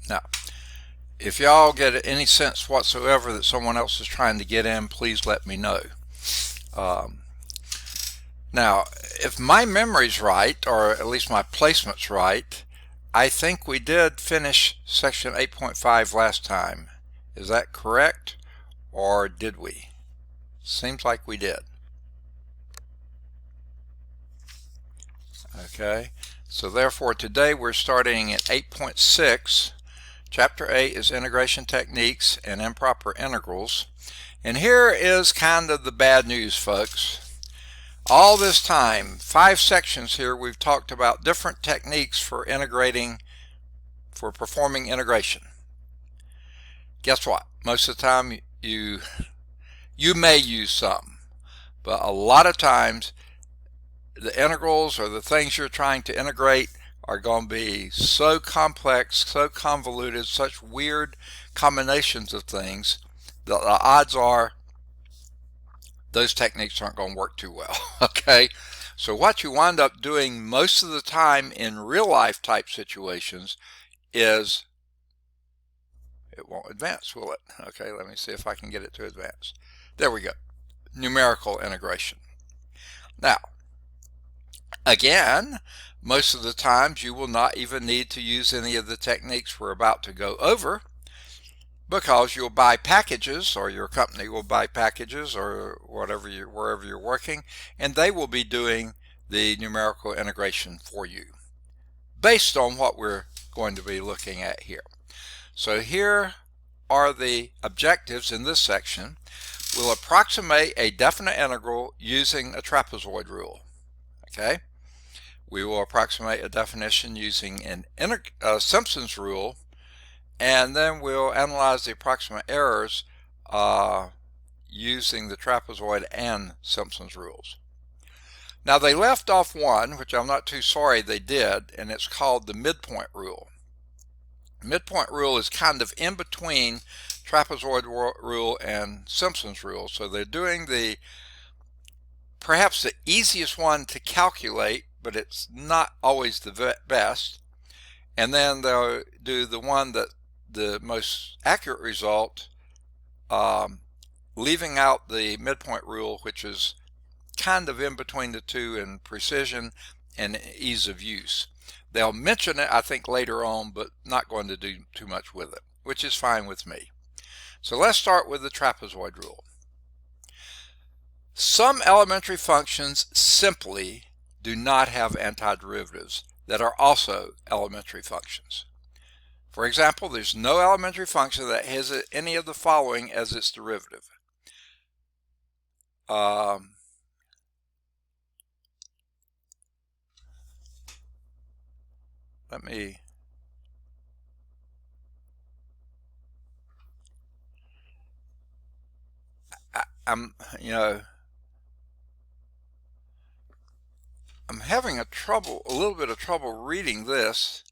Now, if y'all get any sense whatsoever that someone else is trying to get in, please let me know. Um, Now, if my memory's right, or at least my placement's right, I think we did finish section 8.5 last time. Is that correct? Or did we? Seems like we did. Okay, so therefore today we're starting at 8.6. Chapter 8 is Integration Techniques and Improper Integrals. And here is kind of the bad news, folks. All this time, 5 sections here, we've talked about different techniques for performing integration. Guess what? Most of the time you may use some, but a lot of times the integrals or the things you're trying to integrate are going to be so complex, so convoluted, such weird combinations of things that the odds are those techniques aren't going to work too well. Okay, so what you wind up doing most of the time in real life type situations is, it won't advance, will it? Okay, let me see if I can get it to advance. There we go. Numerical integration. Now, again, most of the times you will not even need to use any of the techniques we're about to go over, because you'll buy packages, or your company will buy packages, or wherever you're working, and they will be doing the numerical integration for you based on what we're going to be looking at here. So here are the objectives in this section. We'll approximate a definite integral using a trapezoid rule. Okay, we will approximate a definition using an Simpson's rule, and then we'll analyze the approximate errors using the trapezoid and Simpson's rules. Now, they left off one, which I'm not too sorry they did, and it's called the midpoint rule. Midpoint rule is kind of in between trapezoid rule and Simpson's rule, so they're doing perhaps the easiest one to calculate, but it's not always the best, and then they'll do the one that the most accurate result, leaving out the midpoint rule, which is kind of in between the two in precision and ease of use. They'll mention it, I think, later on, but not going to do too much with it, which is fine with me. So let's start with the trapezoid rule. Some elementary functions simply do not have antiderivatives that are also elementary functions. For example, there's no elementary function that has any of the following as its derivative. Let me I'm having a little bit of trouble reading this.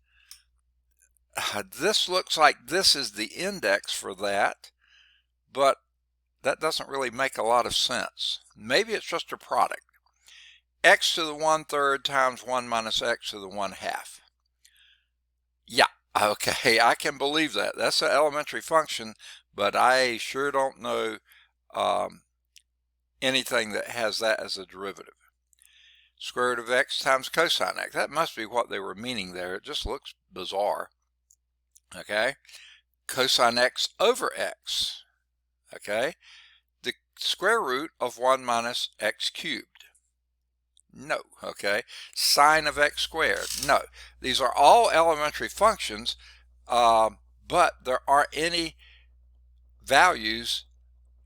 This looks like this is the index for that, but that doesn't really make a lot of sense. Maybe it's just a product. X to the 1/3 times 1 minus x to the 1/2. Yeah, okay, I can believe that. That's an elementary function, but I sure don't know anything that has that as a derivative. Square root of x times cosine x. That must be what they were meaning there. It just looks bizarre. Okay, cosine x over x. Okay, the square root of 1 minus x cubed. No. Okay, sine of x squared. No. These are all elementary functions, but there aren't any values,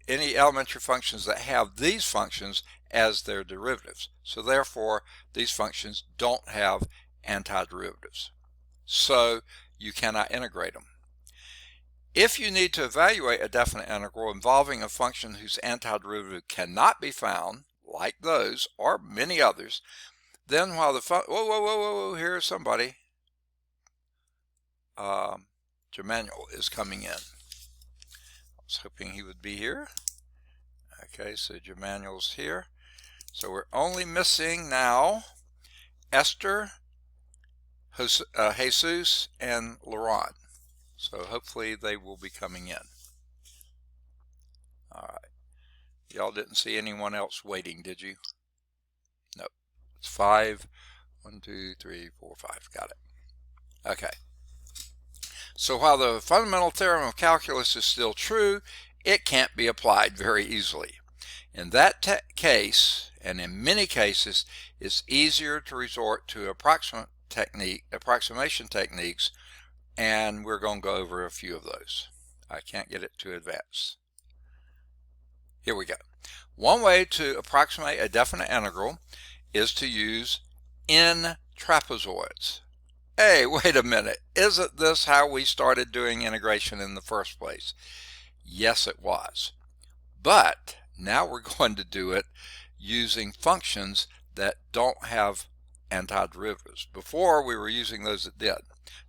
any elementary functions that have these functions as their derivatives. So therefore, these functions don't have antiderivatives. So you cannot integrate them. If you need to evaluate a definite integral involving a function whose antiderivative cannot be found, like those or many others, then while the whoa, here's somebody. Jemanuel is coming in. I was hoping he would be here. Okay, so Jemanuel's here. So we're only missing now Esther, Jesus, and Laurent. So hopefully they will be coming in. All right. Y'all didn't see anyone else waiting, did you? Nope. It's 5. 1, 2, 3, 4, 5. Got it. Okay. So while the fundamental theorem of calculus is still true, it can't be applied very easily. In that case, and in many cases, it's easier to resort to approximation techniques, and we're going to go over a few of those. I can't get it too advanced. Here we go. One way to approximate a definite integral is to use n trapezoids. Hey, wait a minute. Isn't this how we started doing integration in the first place? Yes, it was. But now we're going to do it using functions that don't have antiderivatives. Before, we were using those that did.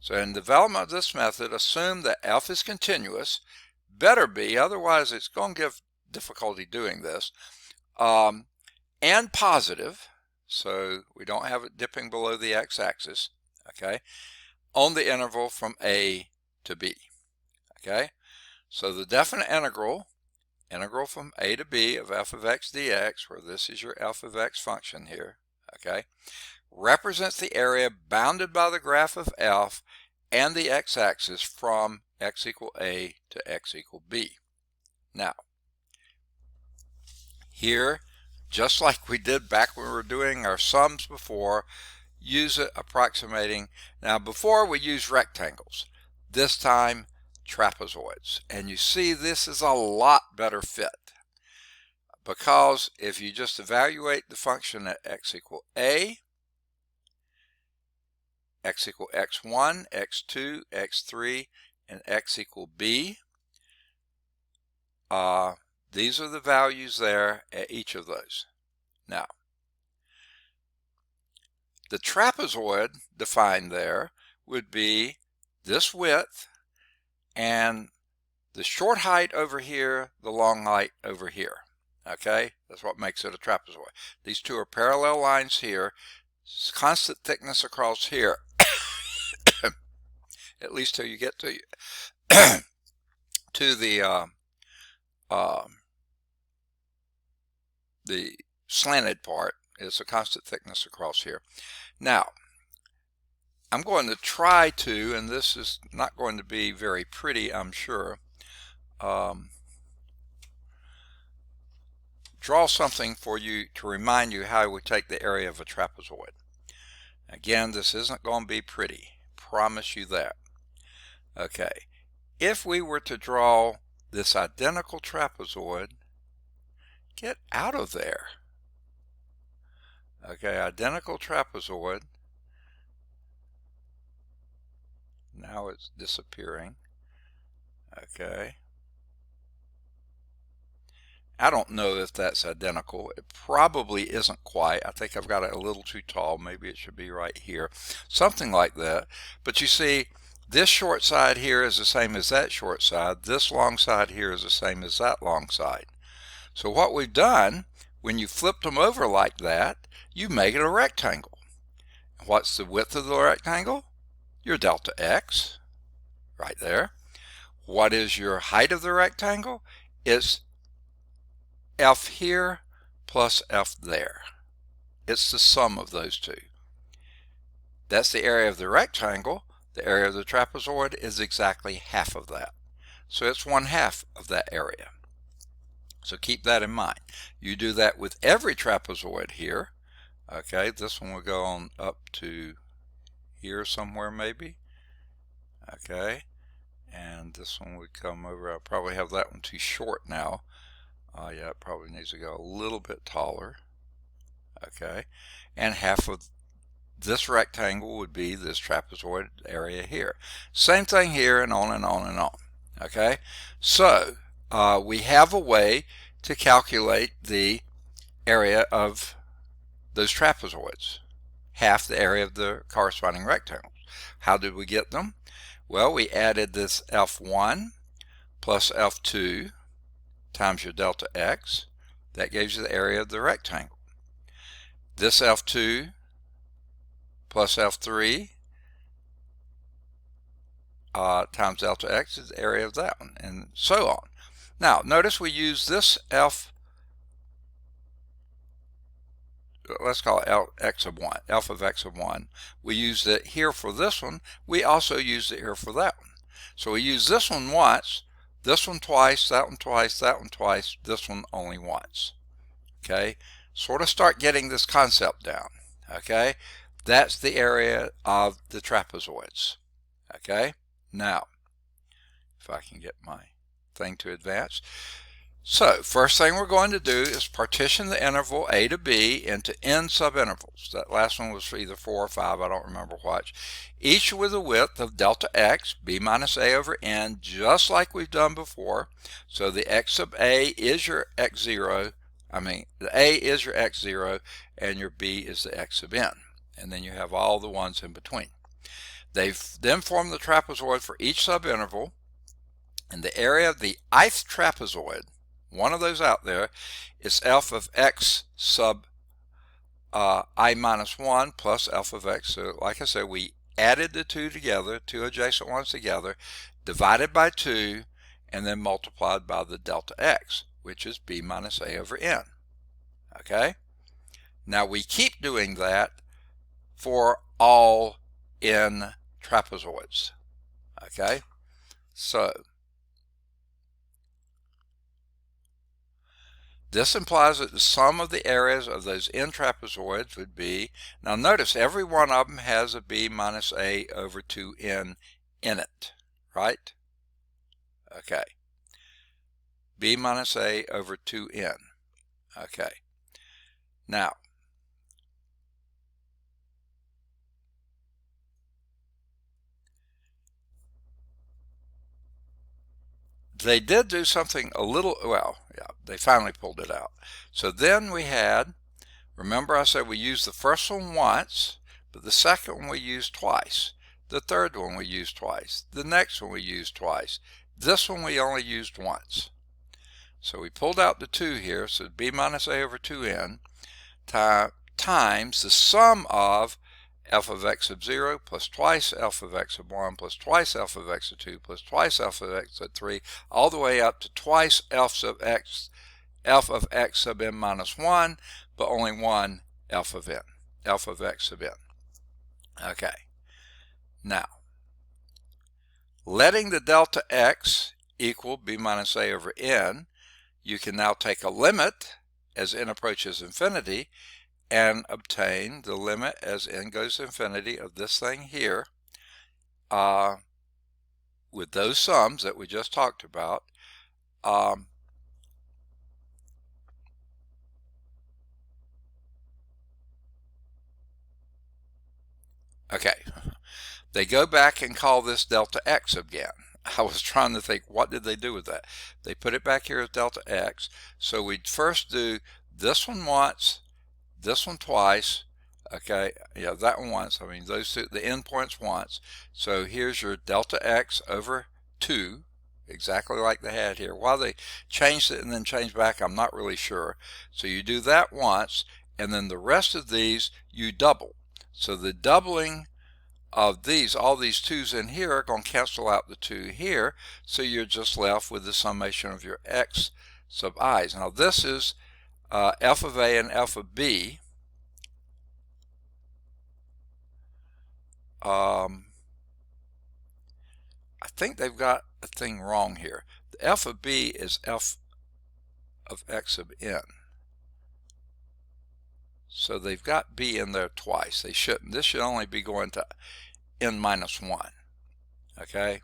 So in development of this method, assume that f is continuous. Better be, otherwise it's going to give difficulty doing this. And positive, so we don't have it dipping below the x-axis, okay, on the interval from a to b, okay? So the definite integral from a to b of f of x dx, where this is your f of x function here, okay, represents the area bounded by the graph of f and the x-axis from x equal a to x equal b. Now, here, just like we did back when we were doing our sums before, use it approximating. Now, before we used rectangles, this time trapezoids. And you see this is a lot better fit, because if you just evaluate the function at x equal a, x equal x1, x2, x3, and x equal b, these are the values there at each of those. Now, the trapezoid defined there would be this width and the short height over here, the long height over here. Okay, that's what makes it a trapezoid. These two are parallel lines here, constant thickness across here, at least till you get to the slanted part. Is a constant thickness across here. Now, I'm going to try to, and this is not going to be very pretty, I'm sure, draw something for you to remind you how we take the area of a trapezoid. Again, this isn't going to be pretty, promise you that. Okay, if we were to draw this identical trapezoid, get out of there. Okay, identical trapezoid. Now it's disappearing. Okay. I don't know if that's identical. It probably isn't quite. I think I've got it a little too tall. Maybe it should be right here. Something like that. But you see, this short side here is the same as that short side. This long side here is the same as that long side. So what we've done, when you flip them over like that, you make it a rectangle. What's the width of the rectangle? Your delta x, right there. What is your height of the rectangle? It's f here plus f there. It's the sum of those two. That's the area of the rectangle. The area of the trapezoid is exactly half of that. So it's 1/2 of that area. So keep that in mind. You do that with every trapezoid here. Okay, this one will go on up to here somewhere maybe. Okay, and this one would come over. I'll probably have that one too short now. Yeah, it probably needs to go a little bit taller. Okay, and half of this rectangle would be this trapezoid area here. Same thing here, and on and on and on. Okay, so we have a way to calculate the area of those trapezoids, half the area of the corresponding rectangles. How did we get them? Well, we added this f1 plus f2 times your delta x. That gives you the area of the rectangle. This f2 plus f3 times delta x is the area of that one, and so on. Now, notice we use this f, let's call it x of 1, f of x of 1. We used it here for this one. We also used it here for that one. So we use this one once, this one twice, that one twice, that one twice, this one only once. Okay, sort of start getting this concept down. Okay, that's the area of the trapezoids. Okay, now if I can get my thing to advance. So first thing we're going to do is partition the interval a to b into n subintervals. That last one was either 4 or 5, I don't remember which. Each with a width of delta x, b minus a over n, just like we've done before. So the x sub a is your x0, the a is your x0, and your b is the x sub n. And then you have all the ones in between. They've then formed the trapezoid for each subinterval, and the area of the ith trapezoid, one of those out there, is f of x sub I minus 1 plus f of x. So like I said, we added the two together, two adjacent ones together, divided by 2, and then multiplied by the delta x, which is b minus a over n. Okay? Now we keep doing that for all n trapezoids. Okay? So this implies that the sum of the areas of those n trapezoids would be, now notice every one of them has a b minus a over 2n in it, right? Okay. b minus a over 2n. Okay. Now, they did do something a little, well, yeah, they finally pulled it out. So then we had, remember I said we used the first one once, but the second one we used twice. The third one we used twice. The next one we used twice. This one we only used once. So we pulled out the 2 here, so b minus a over 2n times the sum of f of x sub 0 plus twice f of x sub 1 plus twice f of x sub 2 plus twice f of x sub 3, all the way up to twice f of x sub n minus 1, but only one f of n, f of x sub n. Okay. Now, letting the delta x equal b minus a over n, you can now take a limit as n approaches infinity and obtain the limit as n goes to infinity of this thing here with those sums that we just talked about. Okay, they go back and call this delta x again. I was trying to think, what did they do with that? They put it back here as delta x. So we'd first do this one once, this one twice, okay, yeah, that one once, those two, the endpoints once. So here's your delta x over 2, exactly like they had here. Why they changed it and then changed back, I'm not really sure. So you do that once, and then the rest of these you double. So the doubling of these, all these 2's in here are going to cancel out the 2 here, so you're just left with the summation of your x sub i's. Now this is f of a and f of b. I think they've got a thing wrong here. The f of b is f of x sub n. So they've got b in there twice. They shouldn't. This should only be going to n minus 1. Okay?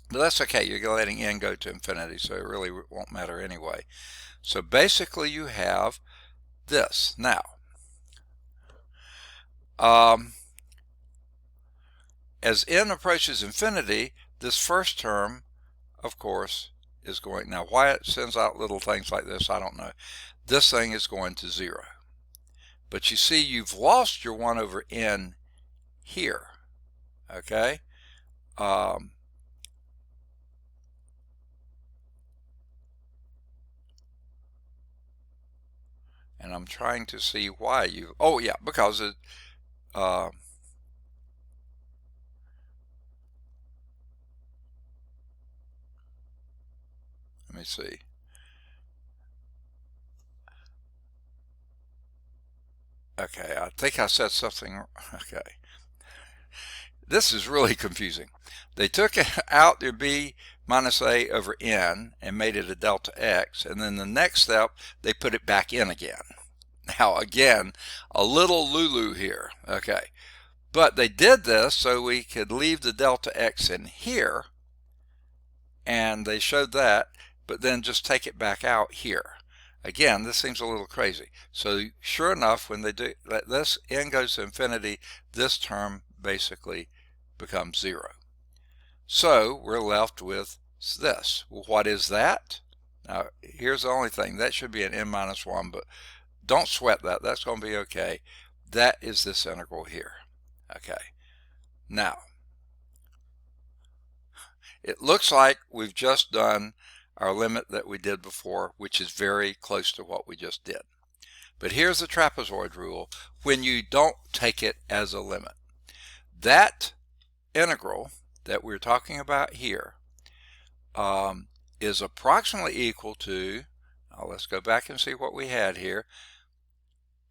But that's okay. You're letting n go to infinity, so it really won't matter anyway. So basically you have this. Now, as n approaches infinity, this first term, of course, is going, now why it sends out little things like this, I don't know. This thing is going to 0. But you see, you've lost your 1 over n here. Okay? And I'm trying to see why you, oh yeah, because it, me see. Okay, I think I said something. Okay. This is really confusing. They took out their b minus a over n and made it a delta x, and then the next step they put it back in again. Now again, a little lulu here, okay. But they did this so we could leave the delta x in here, and they showed that, but then just take it back out here. Again, this seems a little crazy. So sure enough, when they do let this n goes to infinity, this term basically becomes 0. So we're left with this. Well, what is that? Now here's the only thing. That should be an n minus 1, but don't sweat that. That's going to be okay. That is this integral here. Okay. Now, it looks like we've just done our limit that we did before, which is very close to what we just did. But here's the trapezoid rule when you don't take it as a limit. That integral that we're talking about here is approximately equal to, let's go back and see what we had here,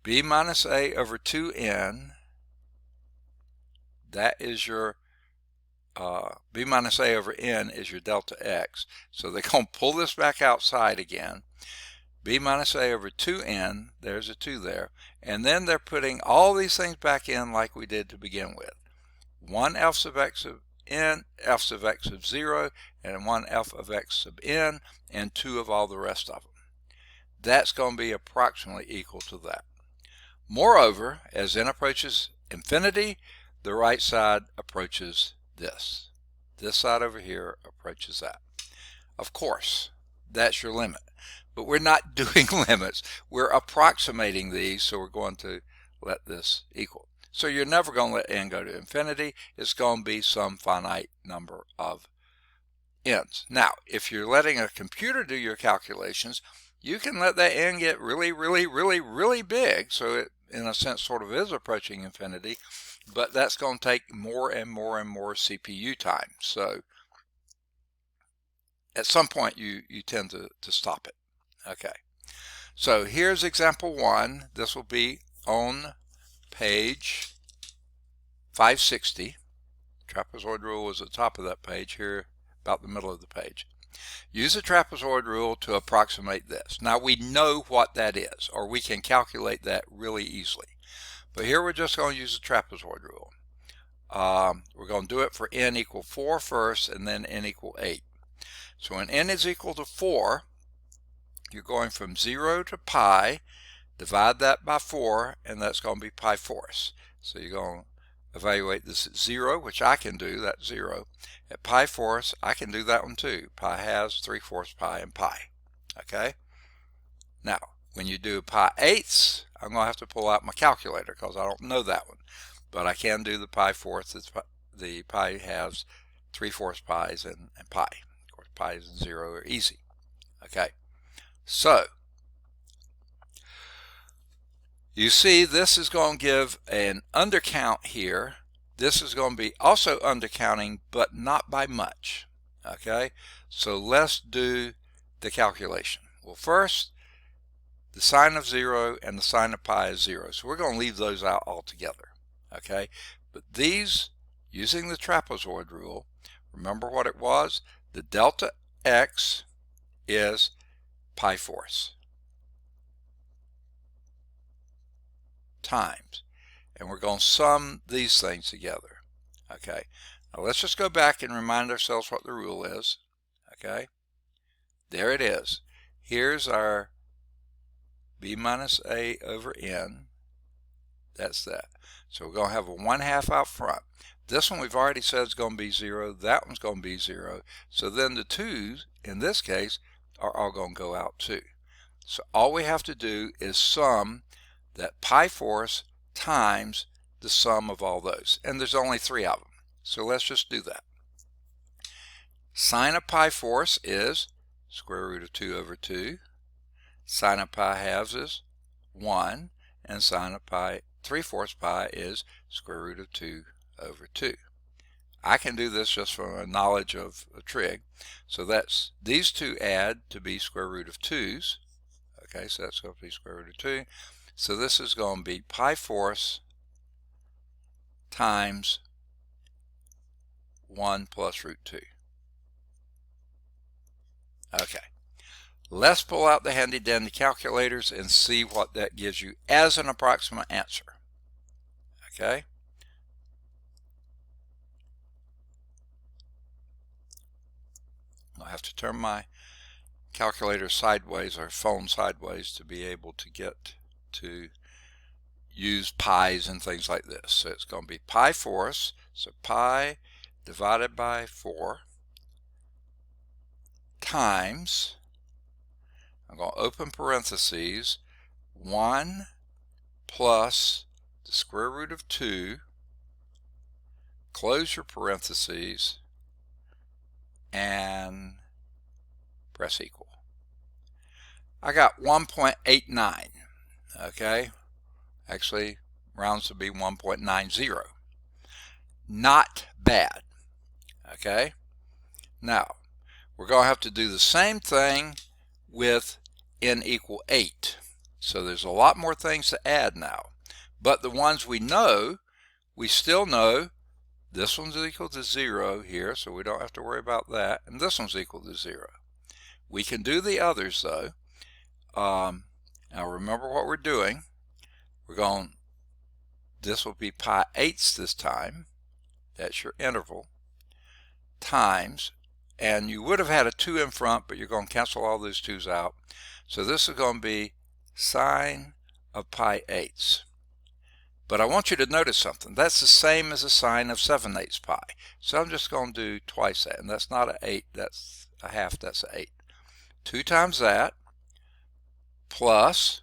b minus a over 2n. That is your b minus a over n is your delta x. So they're going to pull this back outside again. b minus a over 2n, there's a 2 there. And then they're putting all these things back in like we did to begin with. 1 f sub x of n, f sub x of 0, and 1 f of x sub n, and 2 of all the rest of them. That's going to be approximately equal to that. Moreover, as n approaches infinity, the right side approaches this. This side over here approaches that. Of course, that's your limit. But we're not doing limits. We're approximating these, so we're going to let this equal. So you're never going to let n go to infinity. It's going to be some finite number of n's. Now, if you're letting a computer do your calculations, you can let that n get really, really, really, really big, so it, in a sense, sort of is approaching infinity, but that's going to take more and more and more CPU time. So at some point, you tend to stop it. Okay. So here's example 1. This will be on page 560. Trapezoid rule is at the top of that page, here about the middle of the page. Use the trapezoid rule to approximate this. Now we know what that is, or we can calculate that really easily. But here we're just going to use the trapezoid rule. We're going to do it for n equal 4 first, and then n equal 8. So when n is equal to 4, you're going from 0 to pi, divide that by 4, and that's going to be pi fourths. So you're going to evaluate this at 0, which I can do, that's 0. At pi fourths, I can do that one too. Pi halves, 3/4 pi, and pi. Okay? Now, when you do pi eighths, I'm going to have to pull out my calculator because I don't know that one. But I can do the pi fourths, the pi halves, 3/4 pi's, and pi. Of course, pi and 0 are easy. Okay? So, you see this is going to give an undercount here. This is going to be also undercounting, but not by much. Okay, so let's do the calculation. Well, first, the sine of 0 and the sine of pi is 0. So we're going to leave those out altogether. Okay, but these, using the trapezoid rule, remember what it was? The delta x is pi fourths times, and we're going to sum these things together. Okay, now let's just go back and remind ourselves what the rule is. Okay, there it is. Here's our b minus a over n. That's that. So we're going to have a 1/2 out front. This one we've already said is going to be 0. That one's going to be 0. So then the 2's, in this case, are all going to go out too. So all we have to do is sum that pi fourths times the sum of all those. And there's only 3 of them. So let's just do that. Sine of pi fourths is square root of 2 over 2. Sine of pi halves is 1. And sine of pi 3/4 pi is square root of 2 over 2. I can do this just from a knowledge of a trig. So that's these two add to be square root of 2's. Okay, so that's going to be square root of 2. So this is going to be pi fourths times 1 plus root 2. Okay, let's pull out the handy dandy calculators and see what that gives you as an approximate answer. Okay. I'll have to turn my calculator sideways or phone sideways to be able to get to use pi's and things like this. So it's going to be pi fourths, so pi divided by 4 times, I'm going to open parentheses, 1 plus the square root of 2, close your parentheses, and press equal. I got 1.89, okay? Actually, rounds to be 1.90. Not bad, okay? Now, we're going to have to do the same thing with n equal 8. So there's a lot more things to add now. But the ones we know, we still know this one's equal to 0 here, so we don't have to worry about that. And this one's equal to 0. We can do the others, though. Now remember what we're doing. We're going, this will be pi eighths this time. That's your interval. Times, and you would have had a 2 in front, but you're going to cancel all those 2's out. So this is going to be sine of pi eighths. But I want you to notice something. That's the same as a sine of 7/8 pi. So I'm just going to do twice that. And that's not an 8, that's a half, that's an 8. 2 times that, plus,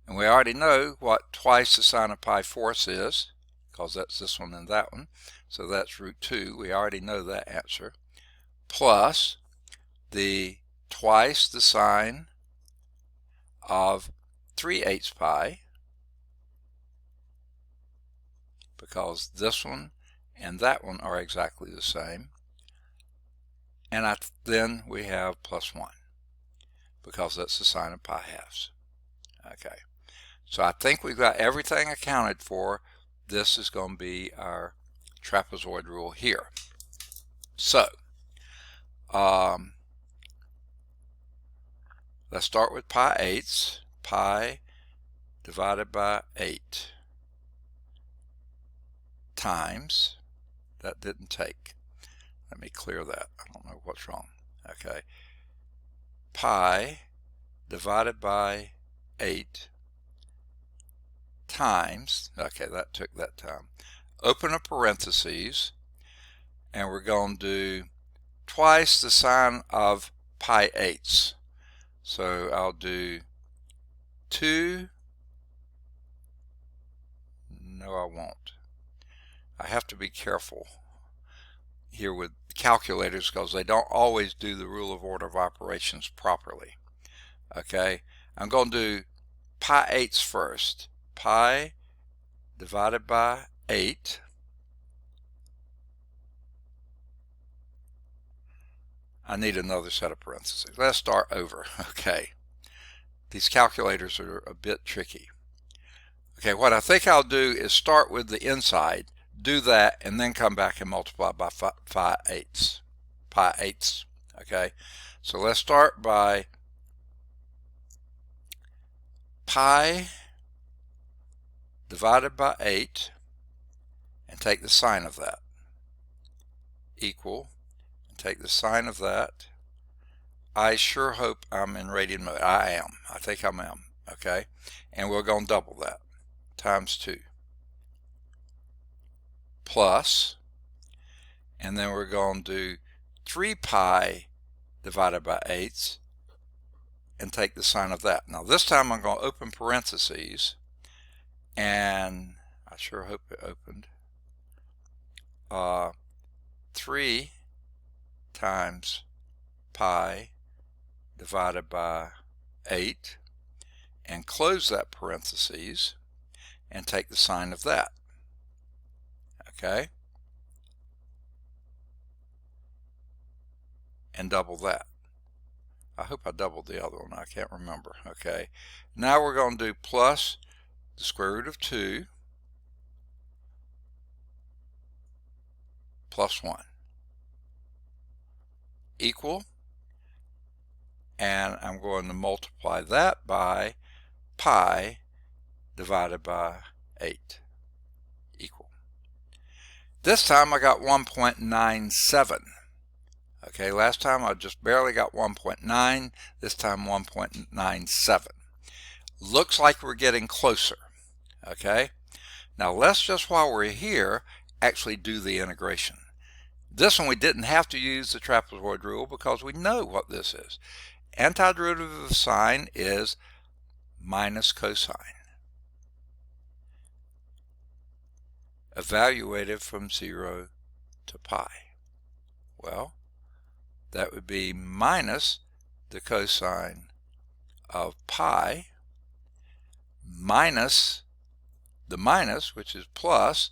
and we already know what twice the sine of pi fourths is, because that's this one and that one. So that's root 2. We already know that answer. Plus the twice the sine of 3/8 pi, because this one and that one are exactly the same. And then we have plus 1, because that's the sine of pi halves. Okay, so I think we've got everything accounted for. This is going to be our trapezoid rule here. So let's start with pi eighths. Pi divided by 8 times, that didn't take. Let me clear that. I don't know what's wrong. Okay, pi divided by 8 times, okay, that took that time. Open a parentheses, and we're going to do twice the sine of pi eighths. So I'll do 2, no I won't. I have to be careful here with calculators because they don't always do the rule of order of operations properly. Okay, I'm going to do pi eighths first. Pi divided by 8 I need another set of parentheses. Let's start over. Okay, these calculators are a bit tricky. Okay, what I think I'll do is start with the inside, do that, and then come back and multiply by pi eighths. Okay, so let's start by pi divided by 8 and take the sine of that, equal, and take the sine of that. I sure hope I'm in radian mode. I am. I think I am. Okay, and we're going to double that, times 2, plus, and then we're going to do 3 pi divided by 8 and take the sine of that. Now this time I'm going to open parentheses, and I sure hope it opened. 3 times pi divided by 8 and close that parentheses and take the sine of that. Okay, and double that. I hope I doubled the other one. I can't remember. Okay. Now we're going to do plus the square root of 2 plus 1 equal, and I'm going to multiply that by pi divided by 8 equal. This time I got 1.97. Okay, last time I just barely got 1.9, this time 1.97. Looks like we're getting closer. Okay, now let's just, while we're here, actually do the integration. This one we didn't have to use the trapezoid rule because we know what this is. Antiderivative of sine is minus cosine, evaluated from 0 to pi. Well, that would be minus the cosine of pi minus the minus, which is plus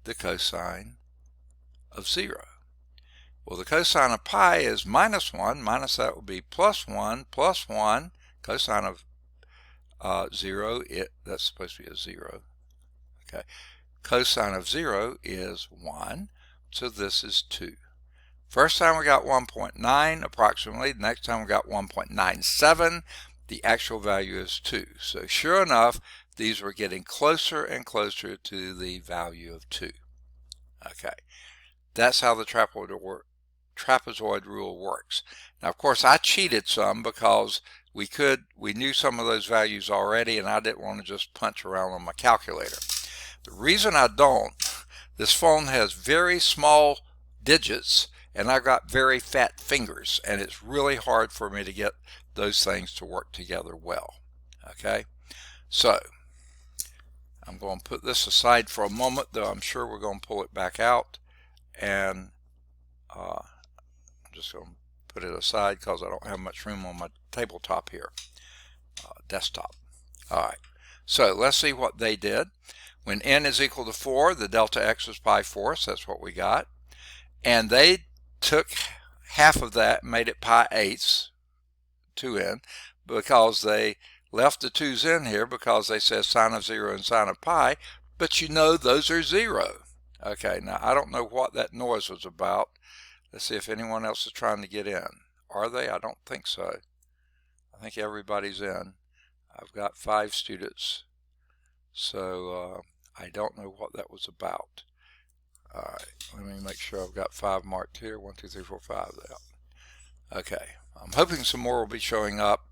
the cosine of 0. Well, the cosine of pi is minus 1, minus that would be plus 1, plus 1, cosine of 0, that's supposed to be a 0. Okay, cosine of 0 is 1, so this is 2. First time we got 1.9 approximately, the next time we got 1.97, the actual value is 2. So sure enough, these were getting closer and closer to the value of 2. Okay, that's how the trapezoid rule works. Now of course I cheated some because we knew some of those values already, and I didn't want to just punch around on my calculator. The reason I don't, this phone has very small digits and I've got very fat fingers, and it's really hard for me to get those things to work together well. Okay, so I'm going to put this aside for a moment, though I'm sure we're going to pull it back out, and I'm just going to put it aside because I don't have much room on my tabletop here, desktop. Alright, so let's see what they did. When n is equal to 4, the delta x is pi fourths, that's what we got. And they took half of that and made it pi eighths, 2n, because they left the 2's in here because they said sine of 0 and sine of pi, but you know those are 0. Okay, now I don't know what that noise was about. Let's see if anyone else is trying to get in. Are they? I don't think so. I think everybody's in. I've got 5 students, so I don't know what that was about. Alright, let me make sure I've got 5 marked here. 1, 2, 3, 4, 5. Okay, I'm hoping some more will be showing up.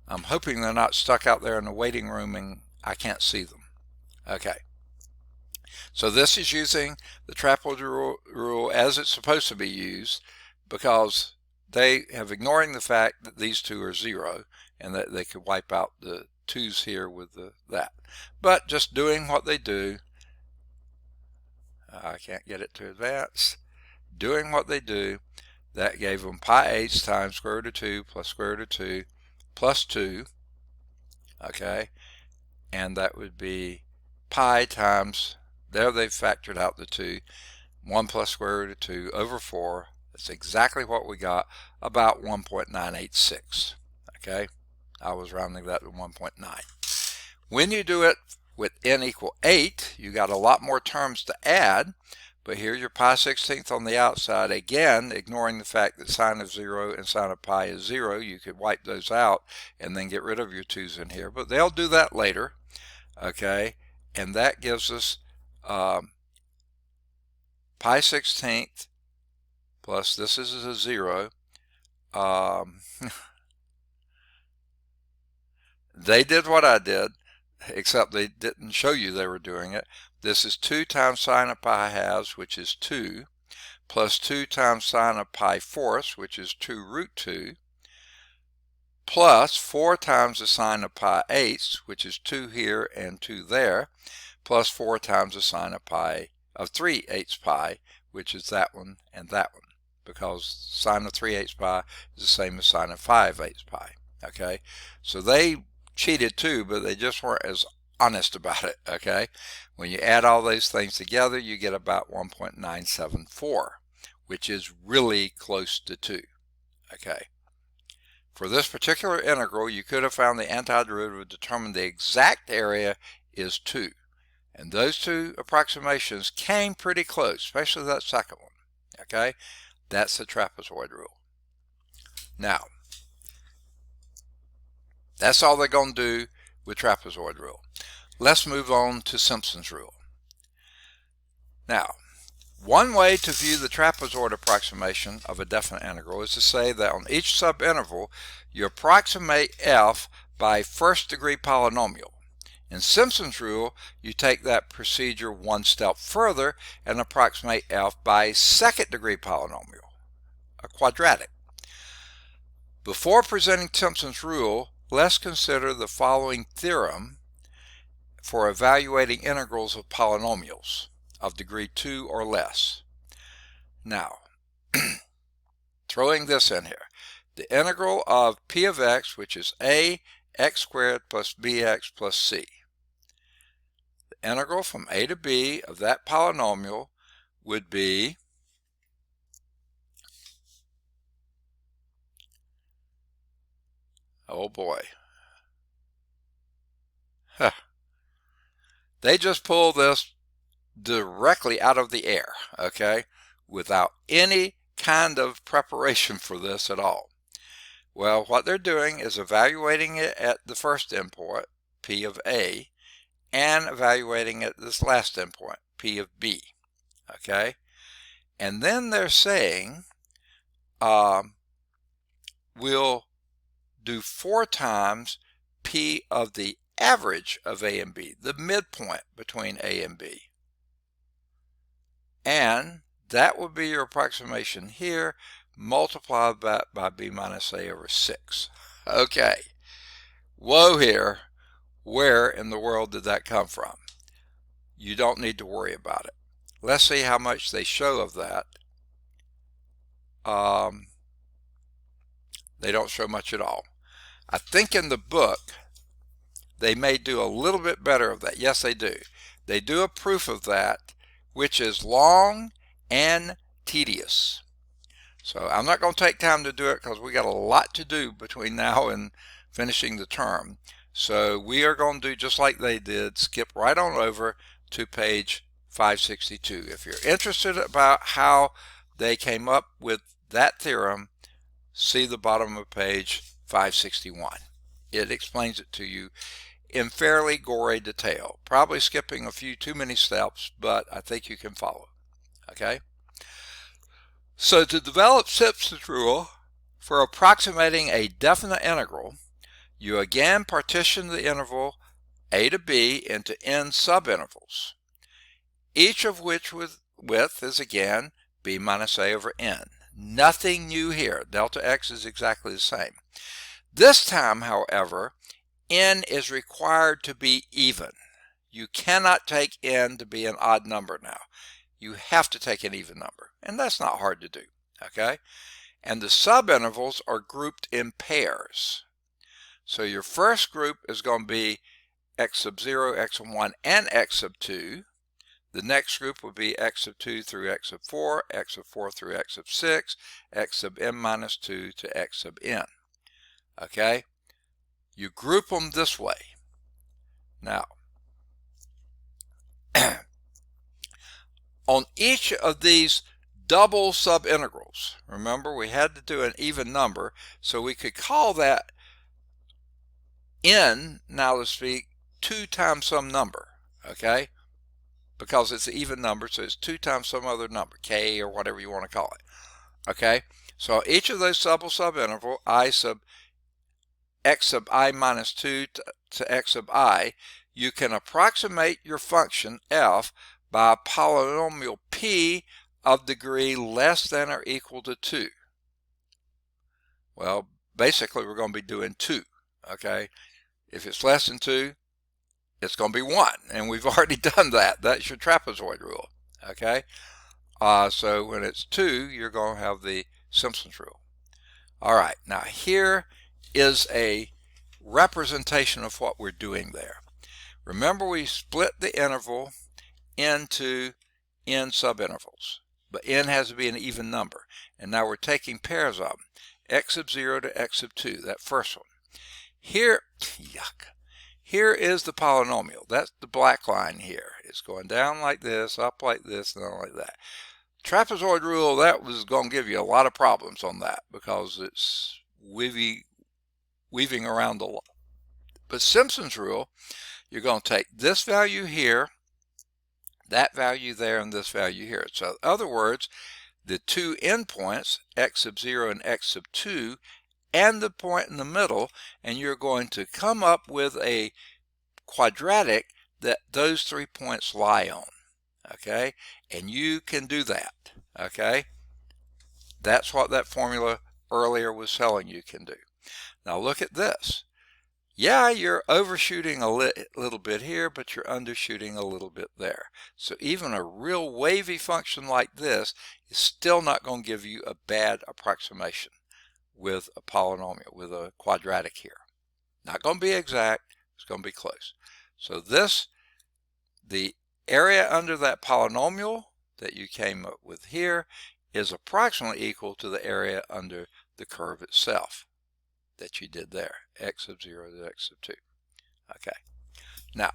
I'm hoping they're not stuck out there in the waiting room and I can't see them. Okay, so this is using the trapezoid rule as it's supposed to be used, because they have ignoring the fact that these two are 0 and that they could wipe out the 2's here with that. But just doing what they do, I can't get it to advance. Doing what they do, that gave them pi eighths times square root of 2 plus square root of 2 plus 2. Okay, and that would be pi times, there they've factored out the 2, 1 plus square root of 2 over 4. That's exactly what we got, about 1.986. Okay, I was rounding that to 1.9. When you do it with n equal 8, you got a lot more terms to add, but here's your pi 16th on the outside. Again, ignoring the fact that sine of 0 and sine of pi is 0, you could wipe those out and then get rid of your 2's in here, but they'll do that later. Okay, and that gives us pi 16th plus, this is a 0. They did what I did, except they didn't show you they were doing it. This is 2 times sine of pi halves, which is 2, plus 2 times sine of pi fourths, which is 2 root 2, plus 4 times the sine of pi eighths, which is 2 here and 2 there, plus 4 times the sine of pi of 3/8 pi, which is that one and that one, because sine of 3/8 pi is the same as sine of 5/8 pi. Okay, so they cheated too, but they just weren't as honest about it. Okay, when you add all those things together, you get about 1.974, which is really close to 2. Okay. For this particular integral, you could have found the antiderivative to determine the exact area is 2. And those two approximations came pretty close, especially that second one. Okay, that's the trapezoid rule. Now, that's all they're going to do with trapezoid rule. Let's move on to Simpson's rule. Now, one way to view the trapezoid approximation of a definite integral is to say that on each subinterval, you approximate f by first-degree polynomial. In Simpson's rule, you take that procedure one step further and approximate f by second-degree polynomial, a quadratic. Before presenting Simpson's rule, let's consider the following theorem for evaluating integrals of polynomials of degree 2 or less. Now, throwing this in here, the integral of p of x, which is a x squared plus bx plus c. The integral from a to b of that polynomial would be oh boy. Huh. They just pulled this directly out of the air, okay, without any kind of preparation for this at all. Well, what they're doing is evaluating it at the first endpoint, p of a, and evaluating it at this last endpoint, p of b, okay? And then they're saying we'll do 4 times p of the average of a and b, the midpoint between a and b. And that would be your approximation here, multiplied that by b minus a over 6. Okay, whoa here, where in the world did that come from? You don't need to worry about it. Let's see how much they show of that. They don't show much at all. I think in the book they may do a little bit better of that. Yes, they do. They do a proof of that, which is long and tedious. So I'm not going to take time to do it because we got a lot to do between now and finishing the term. So we are going to do just like they did, skip right on over to page 562. If you're interested about how they came up with that theorem, see the bottom of page 561. It explains it to you in fairly gory detail, probably skipping a few too many steps, but I think you can follow. Okay? So to develop Simpson's rule for approximating a definite integral, you again partition the interval a to b into n subintervals, each of which with width is again b minus a over n. Nothing new here. Delta x is exactly the same. This time, however, n is required to be even. You cannot take n to be an odd number now. You have to take an even number, and that's not hard to do, okay? And the subintervals are grouped in pairs. So your first group is going to be x sub 0, x sub 1, and x sub 2. The next group will be x sub 2 through x sub 4, x sub 4 through x sub 6, x sub n minus 2 to x sub n. Okay? You group them this way. Now, on each of these double subintegrals, remember we had to do an even number, so we could call that n, now to speak, 2 times some number, okay? Because it's an even number, so it's 2 times some other number, k or whatever you want to call it, okay? So each of those double subinterval, I sub x sub I minus 2 to x sub I, you can approximate your function f by a polynomial p of degree less than or equal to 2. Well, basically we're going to be doing 2, okay? If it's less than 2, it's going to be 1, and we've already done that. That's your trapezoid rule, okay? So when it's 2, you're going to have the Simpson's rule. All right, now here is a representation of what we're doing there. Remember, we split the interval into n subintervals, but n has to be an even number, and now we're taking pairs of them. x sub 0 to x sub 2, that first one. Here, yuck, here is the polynomial. That's the black line here. It's going down like this, up like this, and down like that. Trapezoid rule, that was going to give you a lot of problems on that because it's weaving around a lot. But Simpson's rule, you're going to take this value here, that value there, and this value here. So in other words, the two endpoints, x sub 0 and x sub 2, and the point in the middle, and you're going to come up with a quadratic that those 3 points lie on. Okay, and you can do that. Okay, that's what that formula earlier was telling you can do. Now look at this. Yeah, you're overshooting a little bit here, but you're undershooting a little bit there. So even a real wavy function like this is still not going to give you a bad approximation with a polynomial, with a quadratic here. Not going to be exact, it's going to be close. So this, the area under that polynomial that you came up with here is approximately equal to the area under the curve itself that you did there, x sub 0 to x sub 2. Okay, now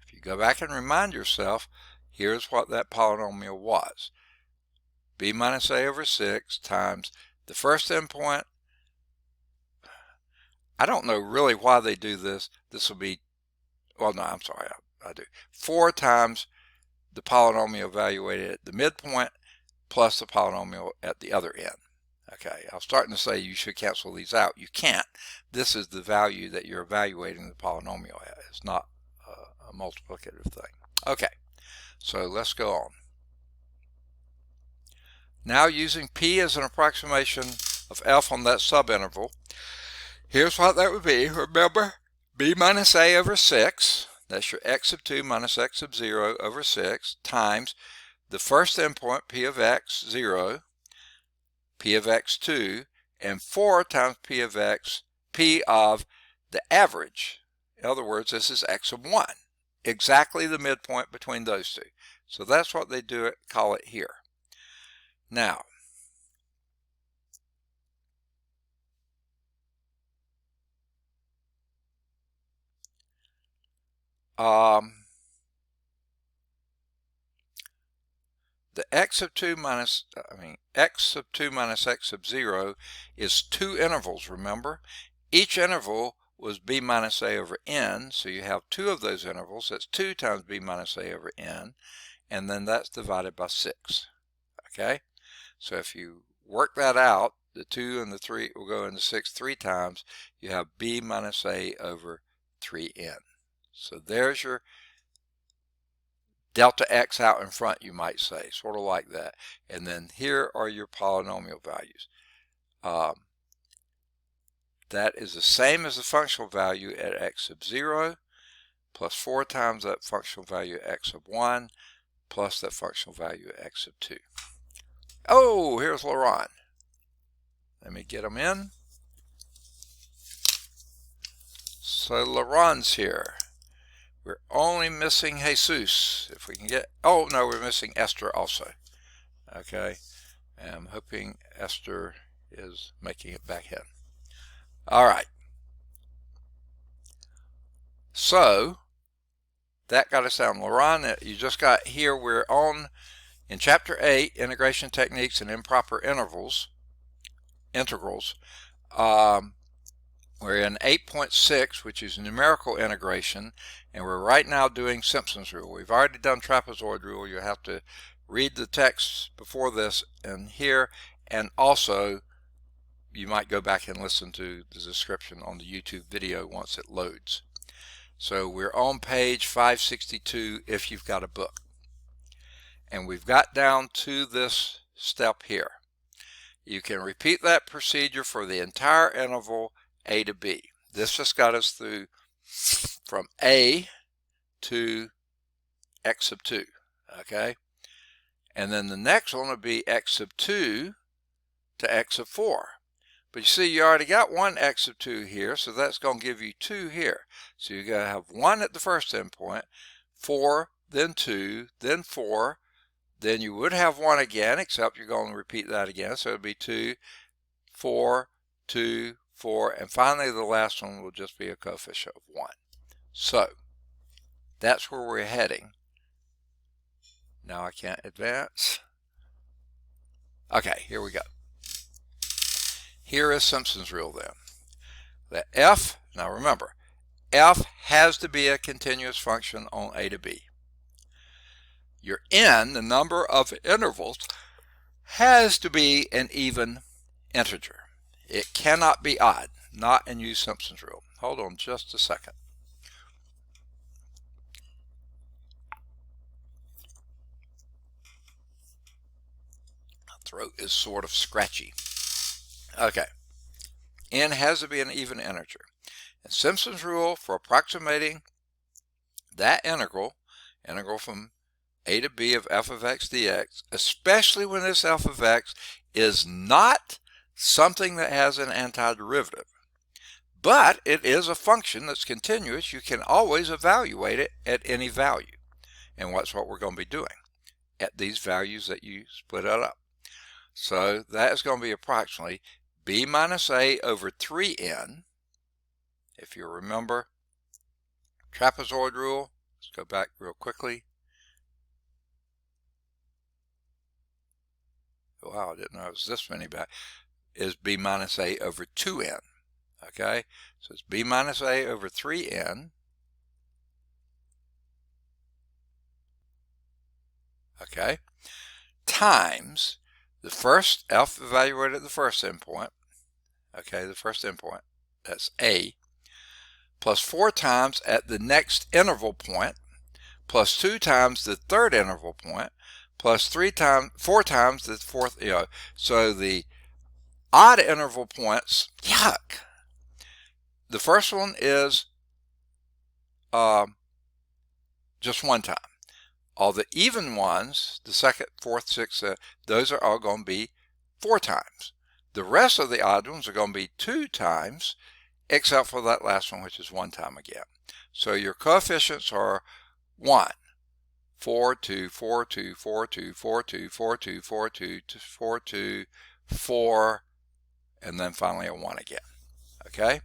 if you go back and remind yourself, here's what that polynomial was. B minus a over 6 times the first endpoint. I don't know really why they do this. This will be, well, no, I'm sorry, I do. 4 times the polynomial evaluated at the midpoint plus the polynomial at the other end. Okay, I was starting to say you should cancel these out. You can't. This is the value that you're evaluating the polynomial at. It's not a multiplicative thing. Okay, so let's go on. Now using P as an approximation of F on that subinterval, here's what that would be. Remember, B minus A over 6, that's your x sub 2 minus x sub 0 over 6, times the first endpoint, P of x, 0, P of x2, and 4 times P of x, P of the average. In other words, this is x sub 1, exactly the midpoint between those two. So that's what they do it, call it here. Now, the x sub 2 minus, x sub 2 minus x sub 0 is two intervals, remember? Each interval was b minus a over n, so you have two of those intervals. That's 2 times b minus a over n, and then that's divided by 6. Okay? So if you work that out, the 2 and the 3 will go into 6 3 times. You have b minus a over 3n. So there's your delta x out in front, you might say, sort of like that. And then here are your polynomial values. That is the same as the functional value at x sub 0 plus 4 times that functional value at x sub 1 plus that functional value at x sub 2. Oh, here's Laurent. Let me get him in. So Laurent's here. We're only missing Jesus. If we can get, oh no, we're missing Esther also. Okay, I'm hoping Esther is making it back in. All right. So that got us down. Laurent, you just got here. We're on in Chapter 8, Integration Techniques and Improper Integrals. We're in 8.6, which is numerical integration, and we're right now doing Simpson's rule. We've already done trapezoid rule. You have to read the text before this and here, and also you might go back and listen to the description on the YouTube video once it loads. So we're on page 562 if you've got a book. And we've got down to this step here. You can repeat that procedure for the entire interval A to B. This just got us through from A to x sub 2, okay? And then the next one will be x sub 2 to x sub 4. But you see, you already got one x sub 2 here, so that's going to give you 2 here. So you're going to have 1 at the first endpoint, 4, then 2, then 4, then you would have 1 again, except you're going to repeat that again. So it would be 2, 4, 2, 4, and finally the last one will just be a coefficient of 1. So that's where we're heading. Now I can't advance. Okay, here we go. Here is Simpson's rule then. The f, now remember, f has to be a continuous function on a to b. Your n, the number of intervals, has to be an even integer. It cannot be odd, not in use Simpson's rule. Hold on just a second. My throat is sort of scratchy. Okay, n has to be an even integer. And Simpson's rule for approximating that integral from a to b of f of x dx, especially when this f of x is not something that has an antiderivative, but it is a function that's continuous, you can always evaluate it at any value. And what's what we're going to be doing at these values that you split it up. So that is going to be approximately b minus a over 3n. If you remember trapezoid rule, let's go back real quickly. Wow, I didn't know it was this many back. Is b minus a over 2n. Okay, so it's b minus a over 3n. Okay, times the first f evaluated at the first endpoint. Okay, the first endpoint, that's a, plus 4 times at the next interval point, plus 2 times the third interval point, plus 4 times the fourth, so the odd interval points, yuck. The first one is just 1 time. All the even ones, the second, fourth, sixth, those are all going to be 4 times. The rest of the odd ones are going to be 2 times, except for that last one, which is 1 time again. So your coefficients are 1, 4, 2, 4, 2, 4, 2, 4, 2, 4, 2, 4, 2, 4, 2, 4, and then finally a 1 again. Okay?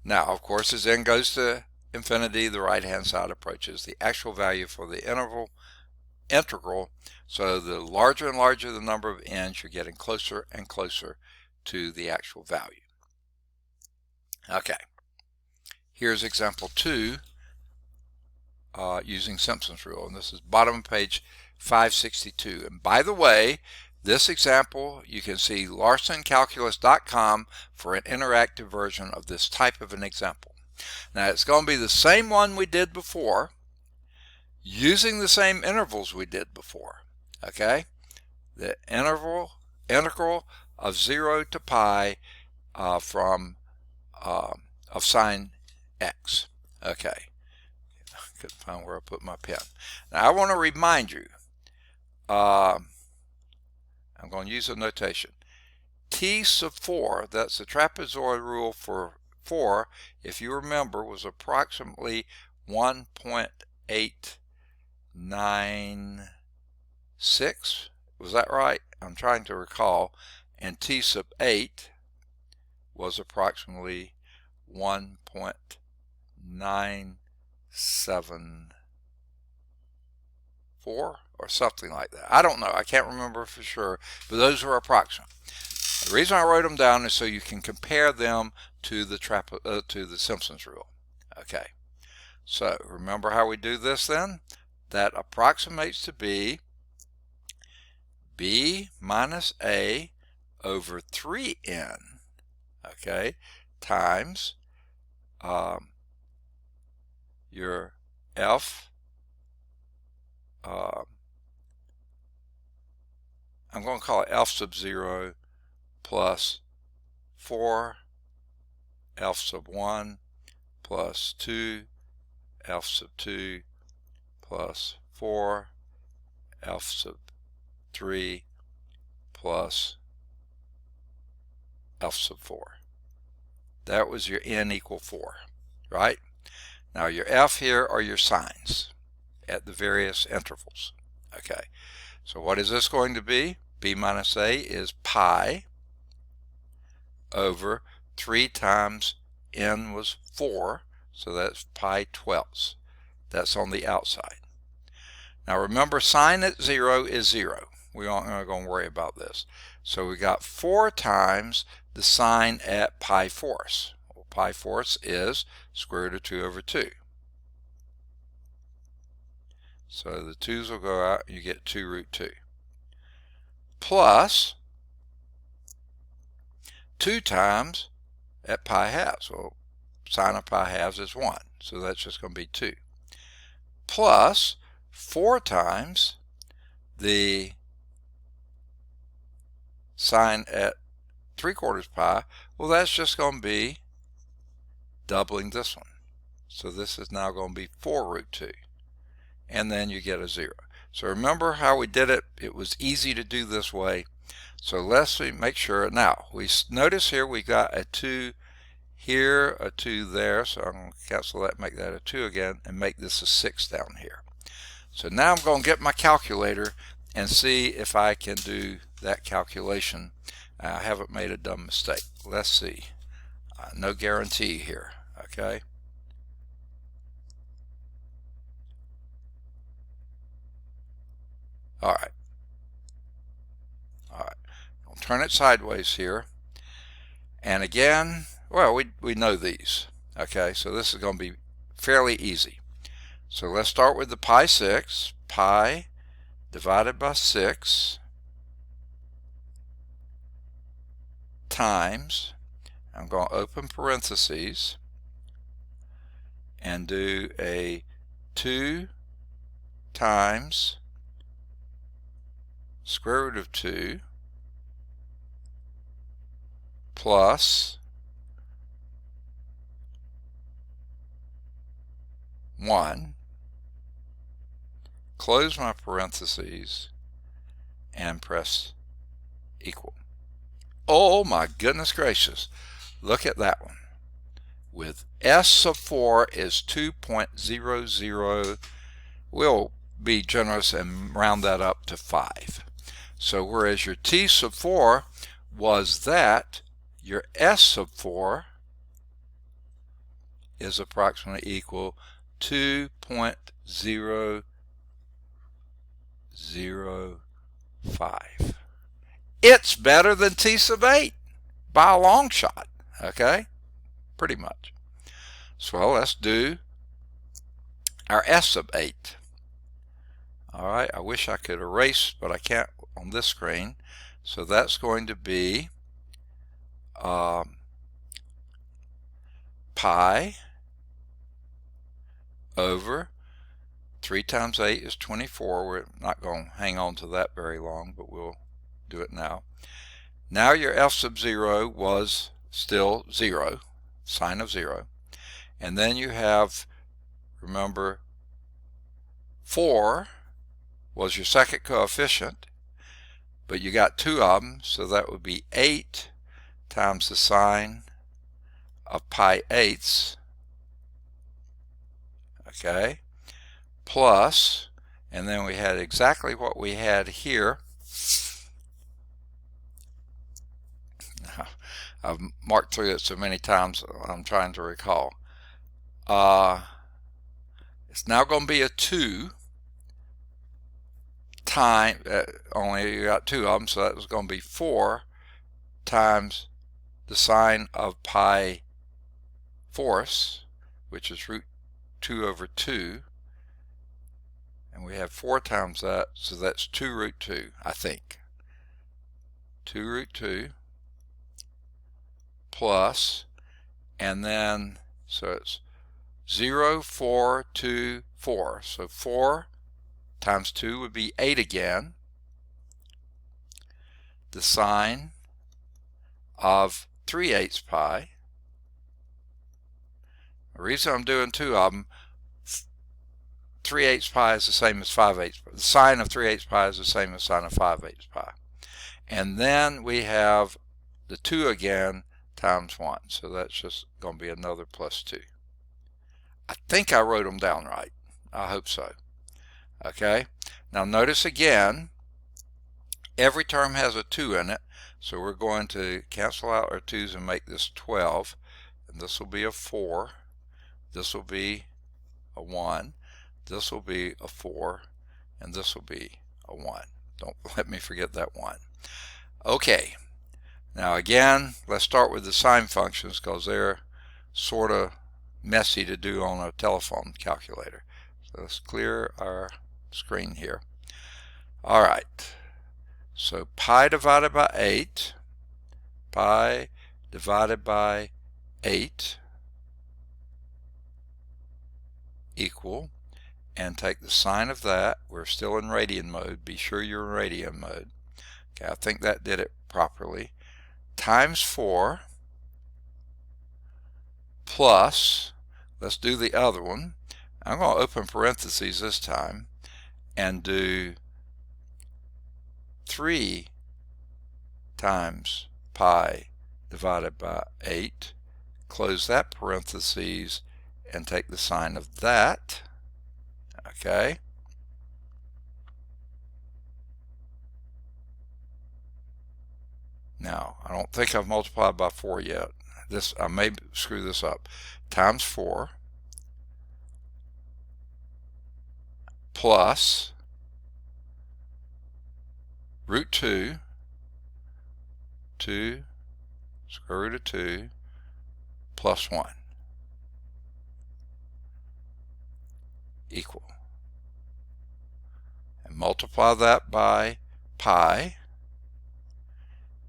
Now, of course, as n goes to infinity, the right-hand side approaches the actual value for the integral. So the larger and larger the number of n's, you're getting closer and closer to the actual value. Okay. Here's example 2 using Simpson's rule, and this is bottom of page 562. And by the way, this example, you can see larsoncalculus.com for an interactive version of this type of an example. Now, it's going to be the same one we did before, using the same intervals we did before. Okay? The integral of 0 to pi of sine x. Okay. I couldn't find where I put my pen. Now, I want to remind you, I'm going to use a notation. T sub 4, that's the trapezoid rule for 4, if you remember, was approximately 1.896. Was that right? I'm trying to recall. And T sub 8 was approximately 1.974 or something like that. I don't know. I can't remember for sure, but those are approximate. The reason I wrote them down is so you can compare them to the Simpson's rule. Okay. So remember how we do this then? That approximates to be b minus a over 3n, okay, times your f, I'm going to call it f sub 0 plus 4 f sub 1 plus 2 f sub 2 plus 4 f sub 3 plus f sub 4. That was your n equal 4, right? Now your f here are your signs at the various intervals. Okay, So what is this going to be? B minus A is pi over 3 times n was 4, so that's pi twelfths. That's on the outside. Now remember, sine at 0 is 0. We aren't going to worry about this. So we got 4 times the sine at pi fourths. Well, pi fourths is square root of 2 over 2. So the 2's will go out, you get 2 root 2. Plus 2 times at pi halves. Well, sine of pi halves is 1, so that's just going to be 2. Plus 4 times the sine at 3/4 pi. Well, that's just going to be doubling this one. So this is now going to be 4 root 2. And then you get a 0. So remember how we did it? It was easy to do this way. So let's make sure. Now, we notice here we got a 2 here, a 2 there. So I'm going to cancel that, make that a 2 again, and make this a 6 down here. So now I'm going to get my calculator and see if I can do that calculation. I haven't made a dumb mistake. Let's see. No guarantee here. Okay. All right. I'll turn it sideways here. And again, well, we know these. Okay, so this is going to be fairly easy. So let's start with the pi 6. Pi divided by 6 times, I'm going to open parentheses and do a 2 times square root of 2 plus 1, close my parentheses, and press equal. Oh my goodness gracious, look at that one. With S sub 4 is 2.00, we'll be generous and round that up to 5. So whereas your T sub 4 was that, your S sub 4 is approximately equal 2.005. It's better than T sub 8 by a long shot, okay? Pretty much. So let's do our S sub 8. All right, I wish I could erase, but I can't on this screen. So that's going to be pi over 3 times 8 is 24. We're not going to hang on to that very long, but we'll do it now. Now your F sub 0 was still 0, sine of 0. And then you have, remember, 4 was your second coefficient, but you got 2 of them, so that would be 8 times the sine of pi eighths, okay, plus, and then we had exactly what we had here. I've marked through it so many times I'm trying to recall. It's now going to be a 2 times, only you got 2 of them, so that was going to be 4 times the sine of pi fourths, which is root 2 over 2, and we have 4 times that, so that's 2 root 2, I think. 2 root 2 plus, and then, so it's 0, 4, 2, 4. So 4 times 2 would be 8 again. The sine of 3/8 pi. The reason I'm doing 2 of them, 3/8 pi is the same as 5/8 pi. The sine of 3/8 pi is the same as sine of 5/8 pi. And then we have the 2 again times 1. So that's just going to be another plus 2. I think I wrote them down right. I hope so. Okay. Now notice again, Every term has a 2 in it, so we're going to cancel out our 2's and make this 12. And this will be a 4. This will be a 1. This will be a 4. And this will be a 1. Don't let me forget that 1. Okay. Now again, let's start with the sine functions because they're sort of messy to do on a telephone calculator. So let's clear our screen here. All right. So pi divided by 8, pi divided by 8 equal, and take the sine of that. We're still in radian mode. Be sure you're in radian mode. Okay, I think that did it properly. Times 4 plus, let's do the other one. I'm going to open parentheses this time and do 3 times pi divided by 8. Close that parentheses and take the sine of that. Okay. Now, I don't think I've multiplied by 4 yet. I may screw this up. Times 4 plus root 2, 2 square root of 2 plus 1 equal. And multiply that by pi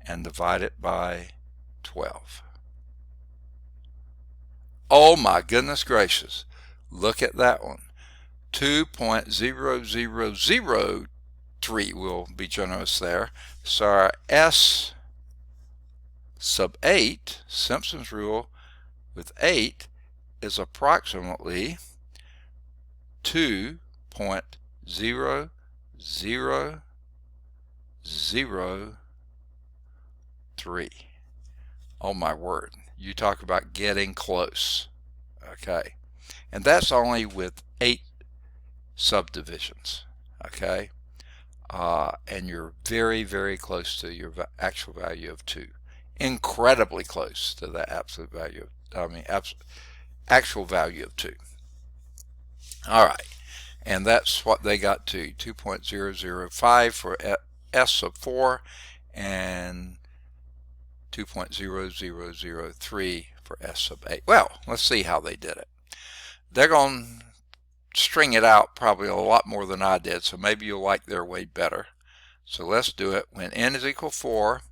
and divide it by 12. Oh my goodness gracious, look at that one. 2.0003 will be generous there. So our S sub 8, Simpson's rule with 8, is approximately 2.0003. Oh my word, you talk about getting close. Okay, and that's only with 8 subdivisions. Okay, and you're very, very close to your actual value of 2. Incredibly close to the absolute value of, actual value of 2. All right, and that's what they got to, 2.005 for S sub 4 and 2.0003 for S sub 8. Well, let's see how they did it. They're going to string it out probably a lot more than I did, so maybe you'll like their way better. So let's do it. When n is equal to 4,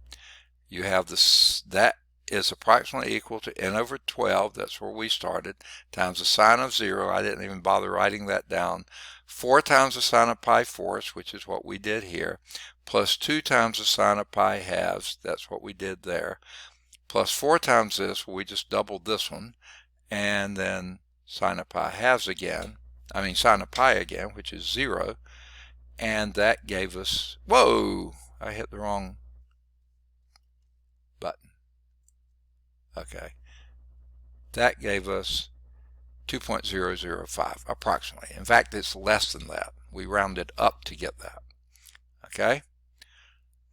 you have this, that is approximately equal to n over 12, that's where we started, times the sine of 0, I didn't even bother writing that down, 4 times the sine of pi fourths, which is what we did here, plus 2 times the sine of pi halves, that's what we did there, plus 4 times this, we just doubled this one, and then sine of pi halves again, sine of pi again, which is 0, and that gave us, whoa, I hit the wrong button. Okay, that gave us 2.005 approximately. In fact, it's less than that. We rounded up to get that. Okay,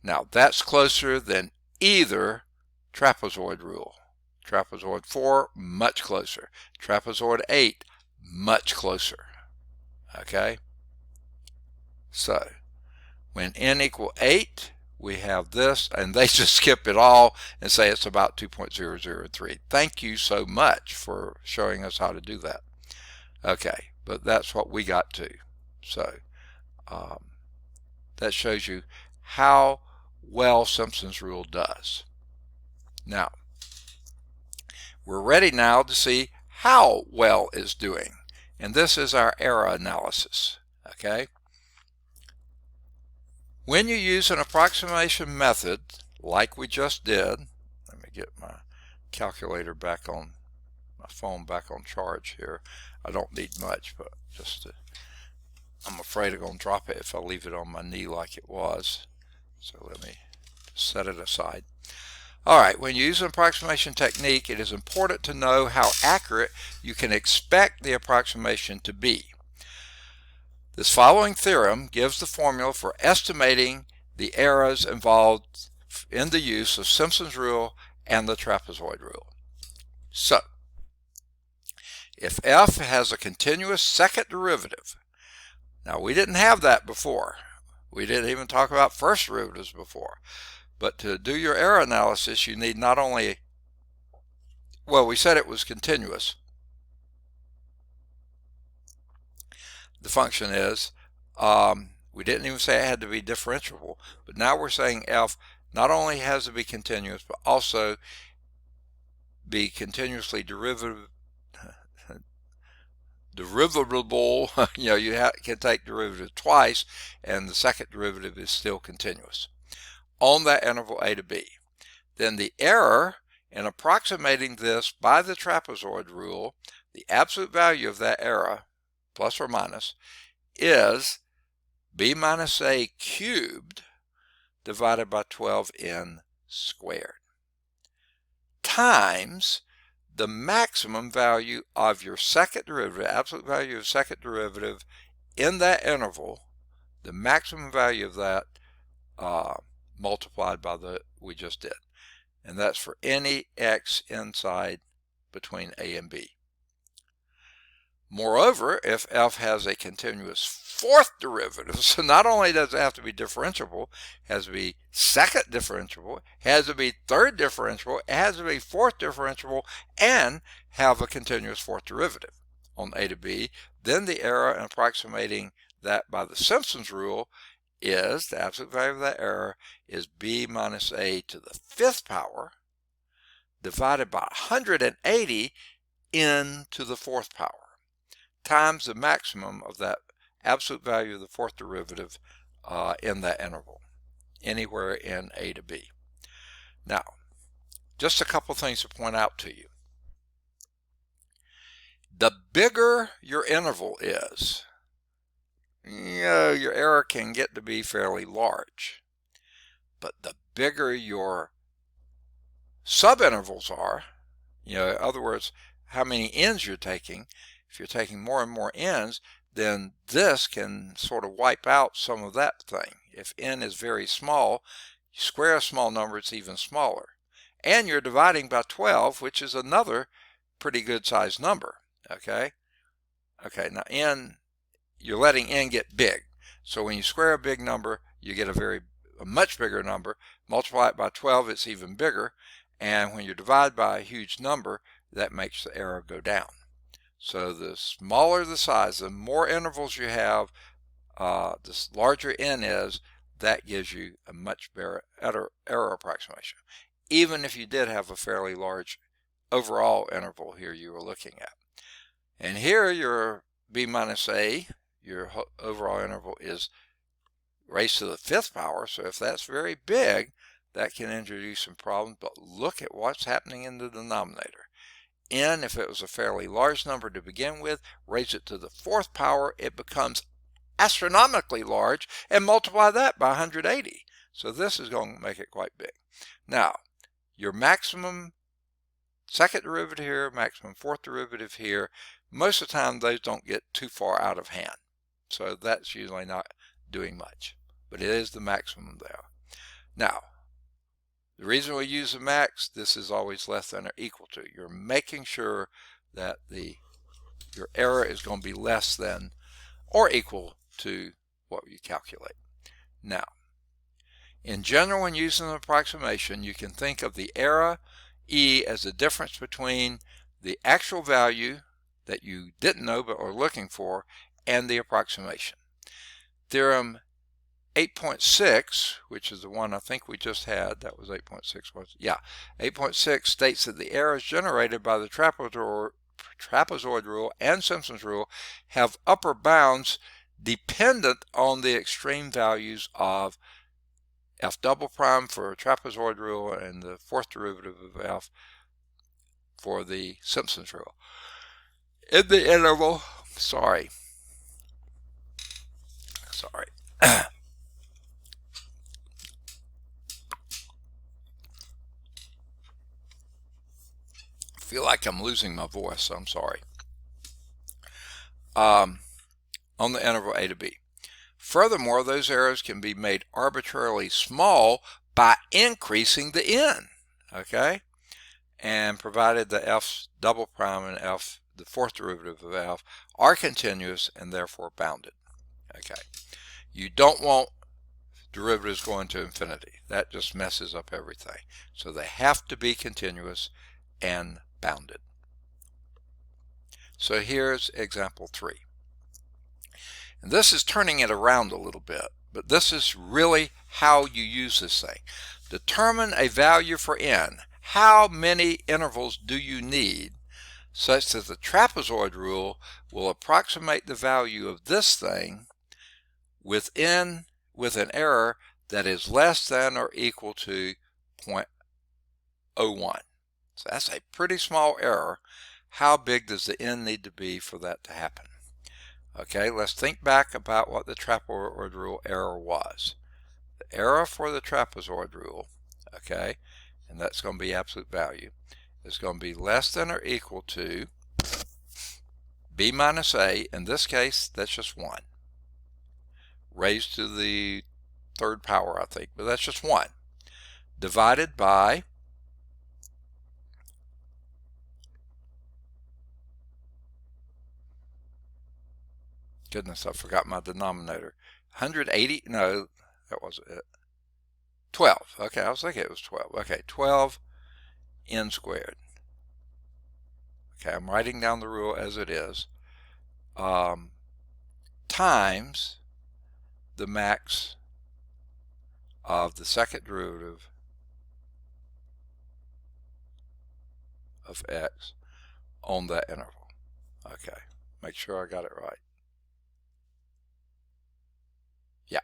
now that's closer than either trapezoid rule. Trapezoid 4, much closer. Trapezoid 8, much closer. Okay, so when n equal 8, we have this, and they just skip it all and say it's about 2.003. Thank you so much for showing us how to do that. Okay, but that's what we got to. So that shows you how well Simpson's rule does. Now, we're ready now to see how well it's doing. And this is our error analysis. Okay? When you use an approximation method, like we just did, let me get my calculator back on, my phone back on charge here. I don't need much, but I'm afraid I'm going to drop it if I leave it on my knee like it was. So let me set it aside. All right, when you use an approximation technique, it is important to know how accurate you can expect the approximation to be. This following theorem gives the formula for estimating the eras involved in the use of Simpson's rule and the trapezoid rule. So, if f has a continuous second derivative, now we didn't have that before. We didn't even talk about first derivatives before. But to do your error analysis, you need not only, well, we said it was continuous. The function is, we didn't even say it had to be differentiable, but now we're saying f not only has to be continuous, but also be continuously derivable. You know, you can take derivative twice, and the second derivative is still continuous on that interval a to b. Then the error in approximating this by the trapezoid rule, the absolute value of that error, plus or minus, is b minus a cubed divided by 12n squared times the maximum value of your second derivative, absolute value of second derivative in that interval, the maximum value of that multiplied by the we just did. And that's for any x inside between a and b. Moreover, if f has a continuous fourth derivative, so not only does it have to be differentiable, it has to be second differentiable, it has to be third differentiable, it has to be fourth differentiable, and have a continuous fourth derivative on a to b, then the error in approximating that by the Simpson's rule is, the absolute value of that error is b minus a to the fifth power divided by 180 n to the fourth power times the maximum of that absolute value of the fourth derivative in that interval, anywhere in a to b. Now, just a couple things to point out to you. The bigger your interval is, you know, your error can get to be fairly large. But the bigger your subintervals are, you know, in other words, how many n's you're taking, if you're taking more and more n's, then this can sort of wipe out some of that thing. If n is very small, you square a small number, it's even smaller. And you're dividing by 12, which is another pretty good sized number. Okay? Okay, now n, you're letting n get big. So when you square a big number, you get a much bigger number. Multiply it by 12, it's even bigger. And when you divide by a huge number, that makes the error go down. So the smaller the size, the more intervals you have, the larger n is, that gives you a much better error approximation. Even if you did have a fairly large overall interval here you were looking at. And here your b minus a, your overall interval, is raised to the fifth power. So if that's very big, that can introduce some problems. But look at what's happening in the denominator. N, if it was a fairly large number to begin with, raise it to the fourth power, it becomes astronomically large, and multiply that by 180. So this is going to make it quite big. Now, your maximum second derivative here, maximum fourth derivative here, most of the time those don't get too far out of hand. So that's usually not doing much, but it is the maximum there. Now, the reason we use the max, this is always less than or equal to. You're making sure that your error is going to be less than or equal to what you calculate. Now, in general, when using an approximation, you can think of the error E as the difference between the actual value that you didn't know but are looking for and the approximation. Theorem 8.6, which is the one I think we just had, that was 8.6, was, yeah, 8.6 states that the errors generated by the trapezoid rule and Simpson's rule have upper bounds dependent on the extreme values of f double prime for trapezoid rule and the fourth derivative of f for the Simpson's rule. In the interval, sorry. I feel like I'm losing my voice, so I'm sorry. On the interval a to b. Furthermore, those arrows can be made arbitrarily small by increasing the n, okay? And provided the f double prime and f, the fourth derivative of f, are continuous and therefore bounded, okay? You don't want derivatives going to infinity. That just messes up everything. So they have to be continuous and bounded. So here's example 3. And this is turning it around a little bit, but this is really how you use this thing. Determine a value for n. How many intervals do you need such that the trapezoid rule will approximate the value of this thing with an error that is less than or equal to 0.01. So that's a pretty small error. How big does the n need to be for that to happen? Okay, let's think back about what the trapezoid rule error was. The error for the trapezoid rule, okay, and that's going to be absolute value, is going to be less than or equal to b minus a. In this case, that's just 1. Raised to the third power, I think, but that's just 1. Divided by goodness, I forgot my denominator. 180, no, that wasn't it. 12. Okay, I was thinking it was 12. Okay, 12 n squared. Okay, I'm writing down the rule as it is. Times the max of the second derivative of x on that interval. Okay, make sure I got it right. Yeah,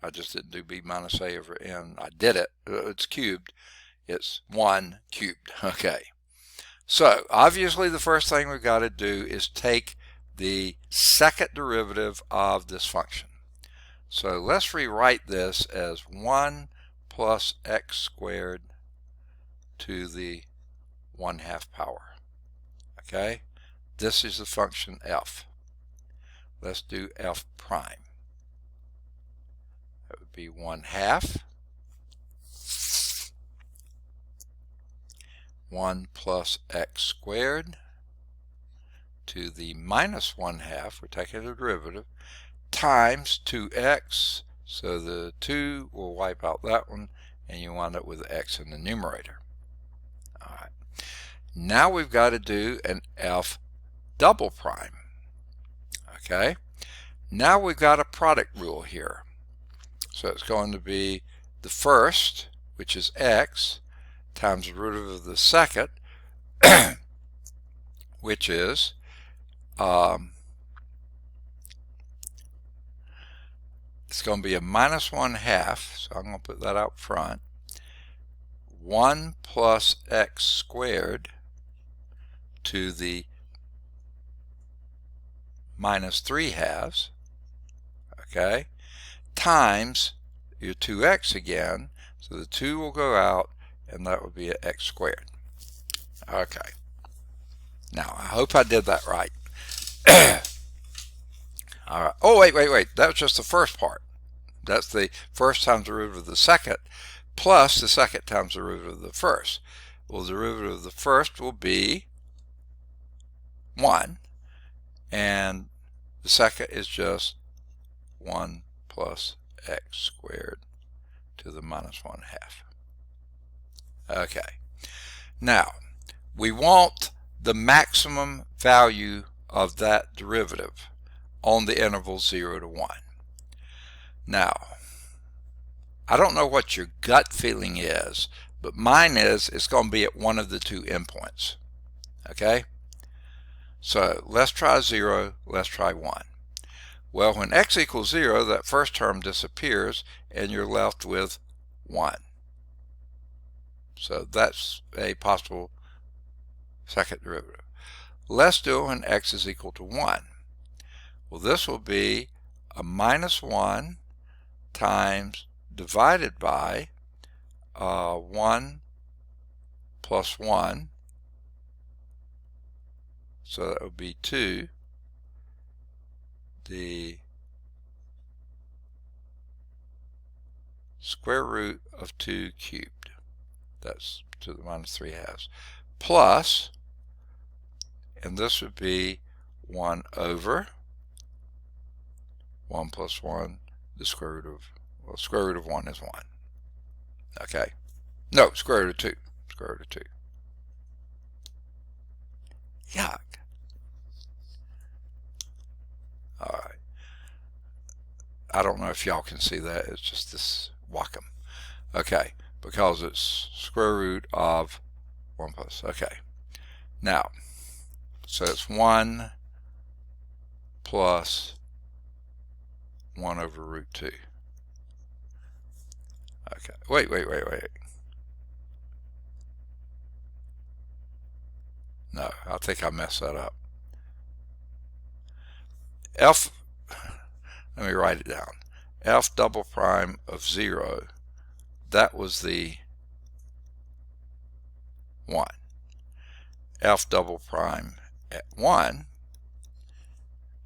I just didn't do b minus a over n. I did it. It's cubed. It's 1 cubed. Okay. So obviously the first thing we've got to do is take the second derivative of this function. So let's rewrite this as 1 plus x squared to the 1/2 power. Okay, this is the function f. Let's do f prime. That would be 1/2 1 plus x squared to the minus 1/2, we're taking the derivative, times 2x, so the 2 will wipe out that one, and you wind up with x in the numerator. All right. Now we've got to do an f double prime. Okay. Now we've got a product rule here. So it's going to be the first, which is x, times the root of the second, which is it's going to be a minus 1/2, so I'm going to put that out front. 1 plus x squared to the minus 3/2, okay, times your 2x again, so the 2 will go out, and that would be an x squared. Okay. Now, I hope I did that right. All right. Oh, wait. That was just the first part. That's the first times the derivative of the second, plus the second times the derivative of the first. Well, the derivative of the first will be 1, and the second is just 1 plus x squared to the minus 1/2. Okay. Now, we want the maximum value of that derivative on the interval 0 to 1. Now, I don't know what your gut feeling is, but mine is it's going to be at one of the two endpoints. Okay? So let's try 0, let's try 1. Well, when x equals 0, that first term disappears and you're left with 1. So that's a possible second derivative. Let's do it when x is equal to 1. Well, this will be a minus 1 times divided by 1 plus 1. So that would be 2. The square root of 2 cubed, that's to the minus 3 halves, plus, and this would be 1 over 1 plus 1, the square root of, well, square root of 1 is 1. Okay. No, square root of 2. Square root of 2. Yuck. All right. I don't know if y'all can see that. It's just this wacom. Okay. Because it's square root of 1 plus. Okay. Now, so it's 1 plus 1 over root 2. Okay. Wait. No, I think I messed that up. F, let me write it down. F double prime of 0, that was the 1. F double prime at 1,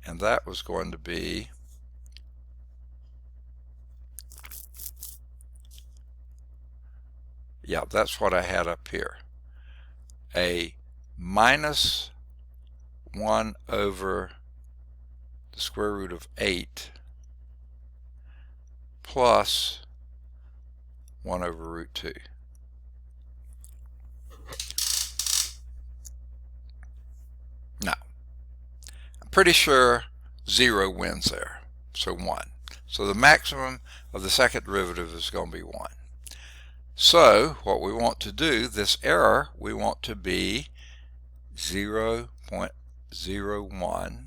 and that was going to be yeah, that's what I had up here. A minus 1 over the square root of 8 plus 1 over root 2. Now, I'm pretty sure 0 wins there, so 1. So the maximum of the second derivative is going to be 1. So what we want to do, this error, we want to be 0.01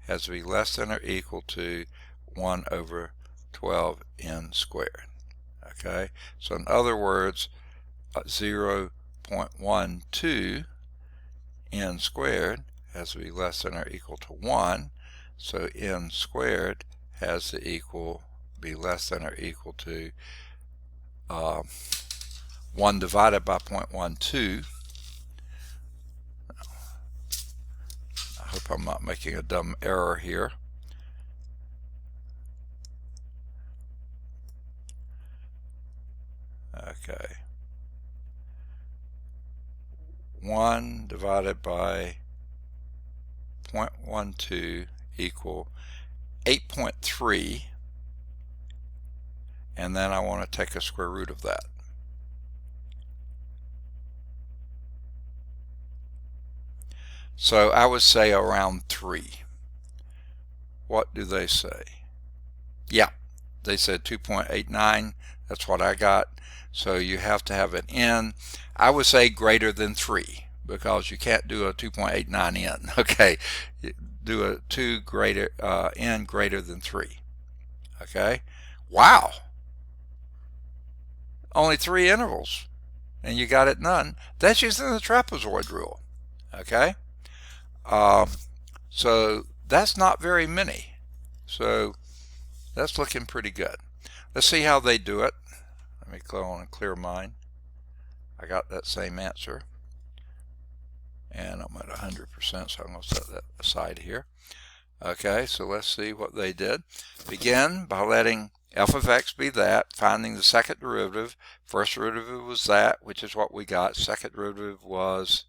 has to be less than or equal to 1 over 12n squared. Okay, so in other words, 0.12 n squared has to be less than or equal to 1, so n squared has to be less than or equal to 1 divided by 0.12. I hope I'm not making a dumb error here. Okay. 1 divided by 0.12 equal 8.3, and then I want to take a square root of that. So I would say around 3. What do they say? Yeah, they said 2.89. That's what I got. So you have to have an n. I would say greater than 3, because you can't do a 2.89 n. Okay, do a 2 greater n greater than 3. Okay, wow, only 3 intervals, and you got it none. That's using the trapezoid rule. Okay, so that's not very many. So that's looking pretty good. Let's see how they do it. Let me go on and clear mine. I got that same answer, and I'm at 100%, so I'm going to set that aside here. Okay, so let's see what they did. Begin by letting f of x be that, finding the second derivative. First derivative was that, which is what we got. Second derivative was,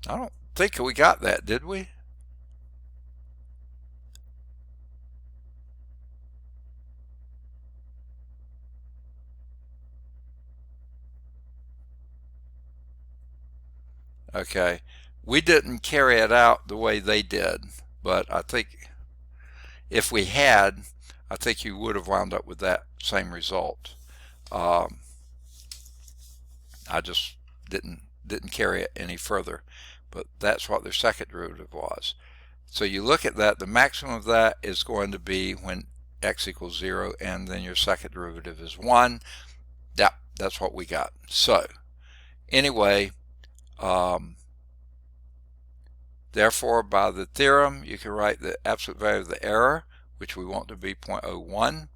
I don't think we got that, did we? Okay, we didn't carry it out the way they did, but I think if we had, I think you would have wound up with that same result. I just didn't carry it any further, but that's what their second derivative was. So you look at that, the maximum of that is going to be when x equals 0, and then your second derivative is 1. Yeah, that's what we got. So anyway, therefore, by the theorem, you can write the absolute value of the error, which we want to be 0.01,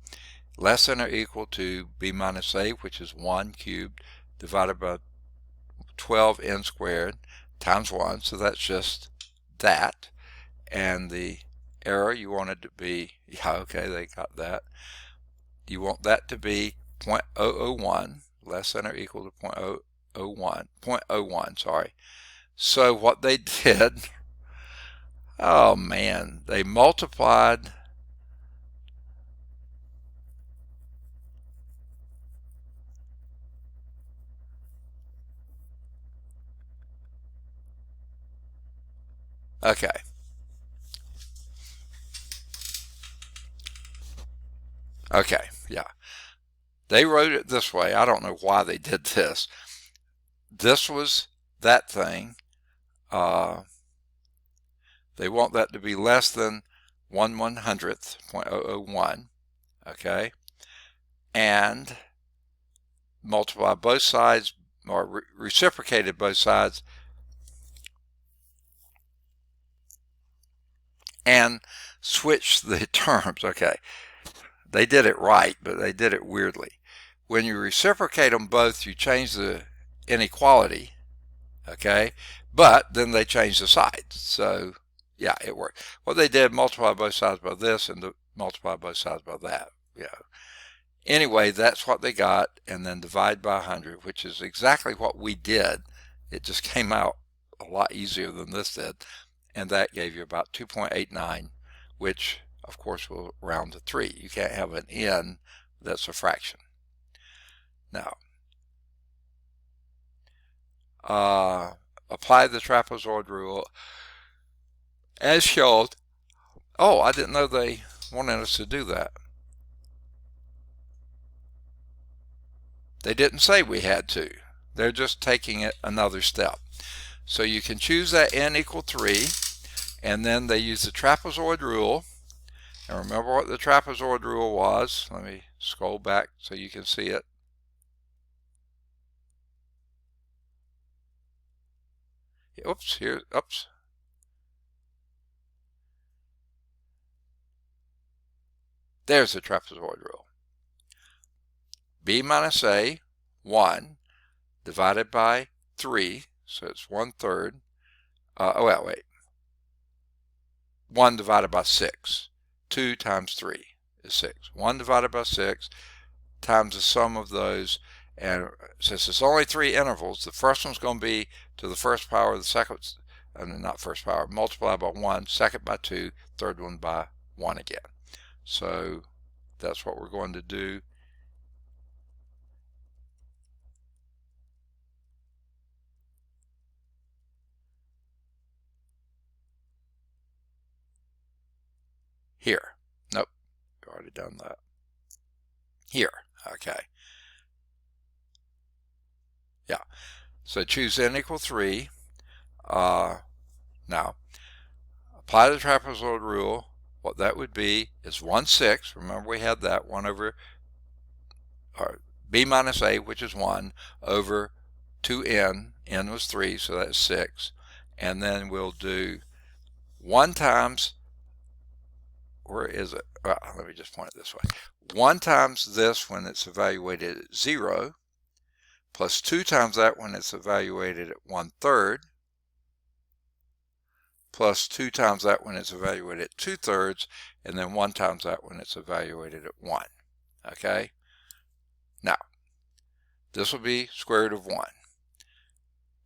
less than or equal to b minus a, which is 1 cubed, divided by 12n squared times 1. So that's just that. And the error, you want it to be, yeah, okay, they got that. You want that to be 0.001, less than or equal to 0.01, sorry. So what they did, oh man, they multiplied okay. Okay, yeah. They wrote it this way. I don't know why they did this. This was that thing. They want that to be less than 1/100th, 0.001, okay? And multiply both sides, or reciprocated both sides, and switch the terms, okay? They did it right, but they did it weirdly. When you reciprocate them both, you change the inequality, okay? But then they changed the sides. So, yeah, it worked. What they did, multiply both sides by this and multiply both sides by that. Yeah. Anyway, that's what they got, and then divide by 100, which is exactly what we did. It just came out a lot easier than this did, and that gave you about 2.89, which, of course, will round to 3. You can't have an n that's a fraction. Now, apply the trapezoid rule as shown. Oh, I didn't know they wanted us to do that. They didn't say we had to. They're just taking it another step. So you can choose that n equal 3, and then they use the trapezoid rule. And remember what the trapezoid rule was. Let me scroll back so you can see it. Oops, here, oops. There's the trapezoid rule. B minus A, 1, divided by 3, so it's 1/3. Oh, wait. 1 divided by 6. 2 times 3 is 6. 1 divided by 6 times the sum of those. And since it's only 3 intervals, the first one's going to be to the first power, the second, not first power, multiplied by 1, second by 2, third one by 1 again. So that's what we're going to do. Here. Nope, we've already done that. Here, okay. Yeah, so choose n equal 3. Now, apply the trapezoid rule. What that would be is 1/6. Remember we had that 1 over b minus a, which is 1, over 2n. N was 3, so that's 6. And then we'll do 1 times, where is it? Well, let me just point it this way. 1 times this when it's evaluated at 0, plus 2 times that when it's evaluated at 1/3, plus 2 times that when it's evaluated at 2/3, and then 1 times that when it's evaluated at 1. Okay? Now, this will be square root of 1.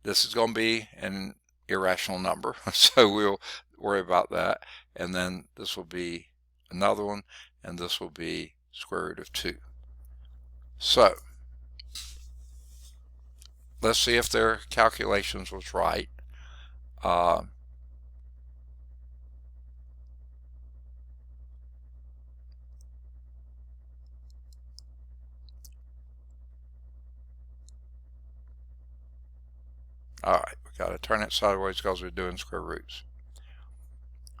This is going to be an irrational number, so we'll worry about that. And then this will be another one, and this will be square root of 2. So, let's see if their calculations was right. Alright, we got to turn it sideways because we're doing square roots.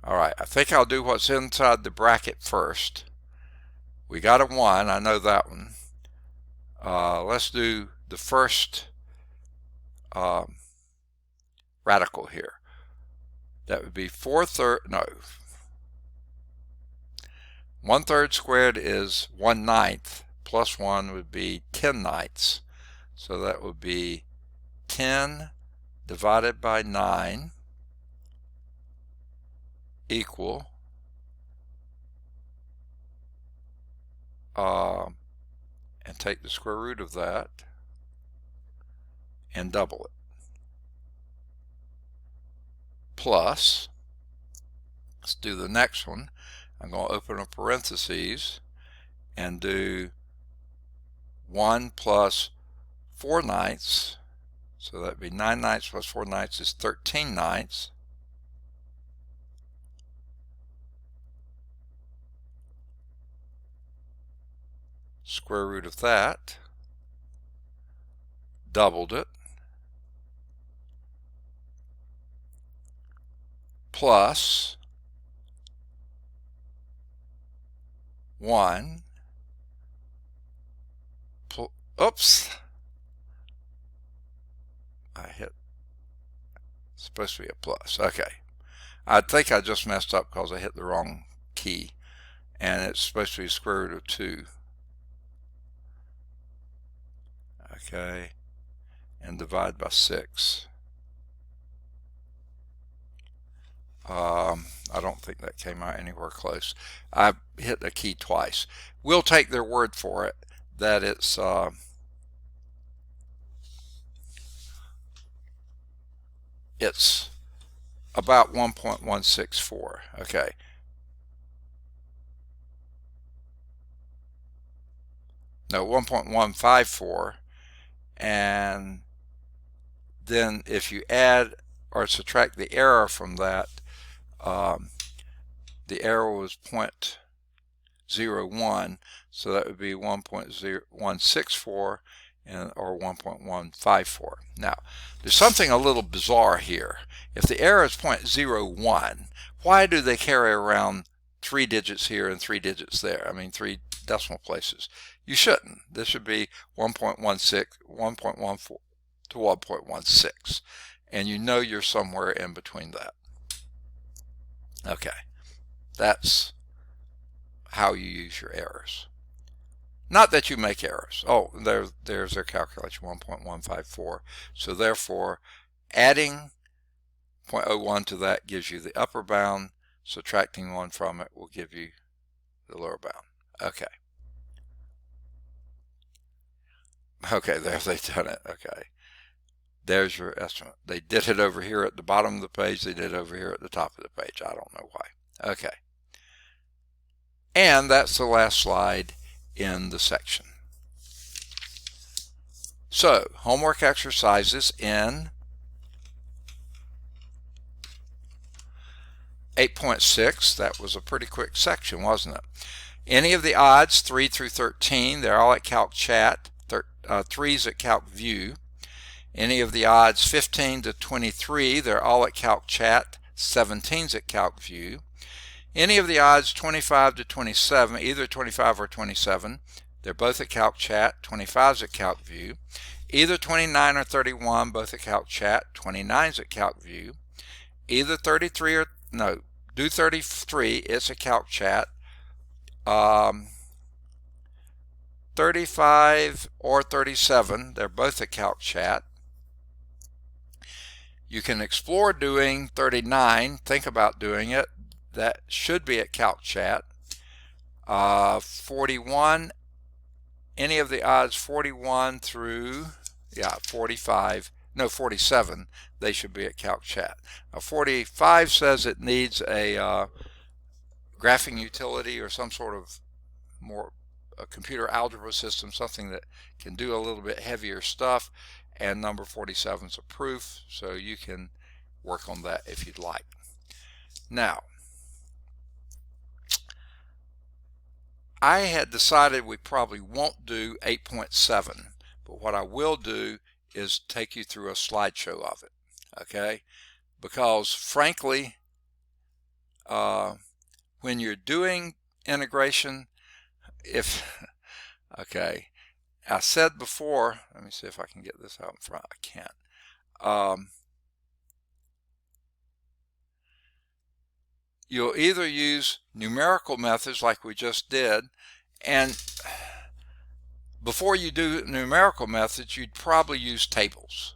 Alright, I think I'll do what's inside the bracket first. We got a 1, I know that one. Let's do the first radical here. That would be 1/3 squared is 1/9, plus 1 would be 10/9. So that would be 10 divided by 9 equal and take the square root of that and double it. Plus, let's do the next one. I'm going to open a parentheses and do 1 plus 4/9. So that'd be 9/9 plus 4/9 is 13/9. Square root of that, doubled it, plus 1, oops, I hit, it's supposed to be a plus, okay. I think I just messed up because I hit the wrong key, and it's supposed to be square root of 2. Okay, and divide by 6. I don't think that came out anywhere close. I hit the key twice. We'll take their word for it that it's about 1.164. Okay. No, 1.154, and then if you add or subtract the error from that, the error was 0.01, so that would be 1.0164 or 1.154. Now, there's something a little bizarre here. If the error is 0.01, why do they carry around 3 digits here and 3 digits there? I mean, 3 decimal places. You shouldn't. This should be 1.16, 1.14 to 1.16, and you know you're somewhere in between that. Okay, that's how you use your errors. Not that you make errors. Oh, there's their calculation, 1.154. So therefore, adding 0.01 to that gives you the upper bound. Subtracting 1 from it will give you the lower bound. Okay. Okay, there they've done it. Okay. There's your estimate. They did it over here at the bottom of the page. They did it over here at the top of the page. I don't know why. Okay. And that's the last slide in the section. So, homework exercises in 8.6. That was a pretty quick section, wasn't it? Any of the odds, 3 through 13, they're all at Calc Chat. 3's at Calc View. Any of the odds 15 to 23, they're all at Calc Chat. 17's at Calc View. Any of the odds 25 to 27, either 25 or 27, they're both at Calc Chat. 25's at Calc View. Either 29 or 31, both at Calc Chat. 29's at Calc View. Either 33 or, no, do 33, it's a Calc Chat. 35 or 37, they're both at Calc Chat. You can explore doing 39, think about doing it. That should be at Calc Chat. 41, any of the odds 41 through, 45, no 47, they should be at Calc Chat. Now 45 says it needs a graphing utility or some sort of a computer algebra system, something that can do a little bit heavier stuff, and number 47 is a proof, so you can work on that if you'd like. Now, I had decided we probably won't do 8.7, but what I will do is take you through a slideshow of it, okay? Because frankly, when you're doing integration, okay, I said before, let me see if I can get this out in front. I can't. You'll either use numerical methods like we just did, and before you do numerical methods, you'd probably use tables.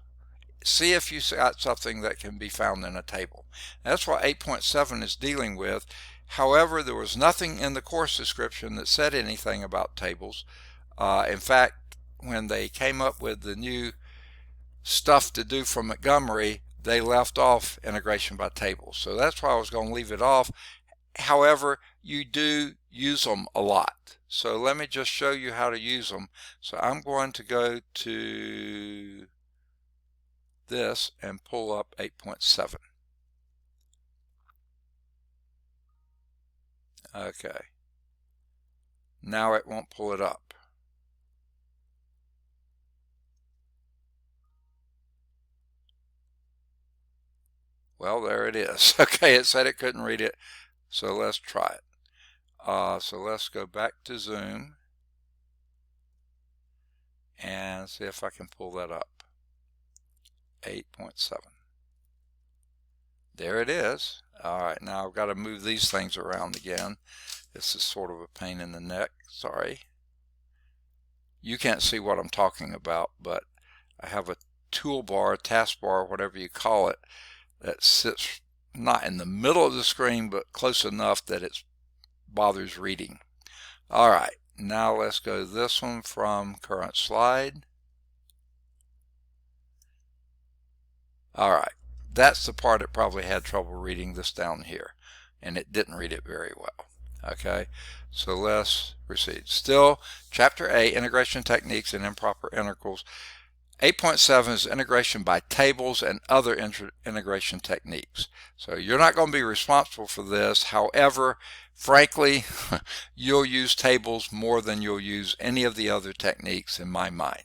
See if you got something that can be found in a table. That's what 8.7 is dealing with. However, there was nothing in the course description that said anything about tables. In fact, when they came up with the new stuff to do from Montgomery, they left off integration by tables. So that's why I was going to leave it off. However, you do use them a lot. So let me just show you how to use them. So I'm going to go to this and pull up 8.7. Okay. Now it won't pull it up. Well, there it is. Okay, it said it couldn't read it. So let's try it. So let's go back to Zoom and see if I can pull that up. 8.7. There it is. All right, now I've got to move these things around again. This is sort of a pain in the neck. Sorry. You can't see what I'm talking about, but I have a toolbar, taskbar, whatever you call it, that sits not in the middle of the screen, but close enough that it bothers reading. All right, now let's go to this one from current slide. All right, that's the part it probably had trouble reading, this down here, and it didn't read it very well. Okay, so let's proceed. Still, Chapter A, Integration Techniques and Improper Integrals. 8.7 is integration by tables and other integration techniques. So you're not going to be responsible for this. However, frankly, you'll use tables more than you'll use any of the other techniques in my mind.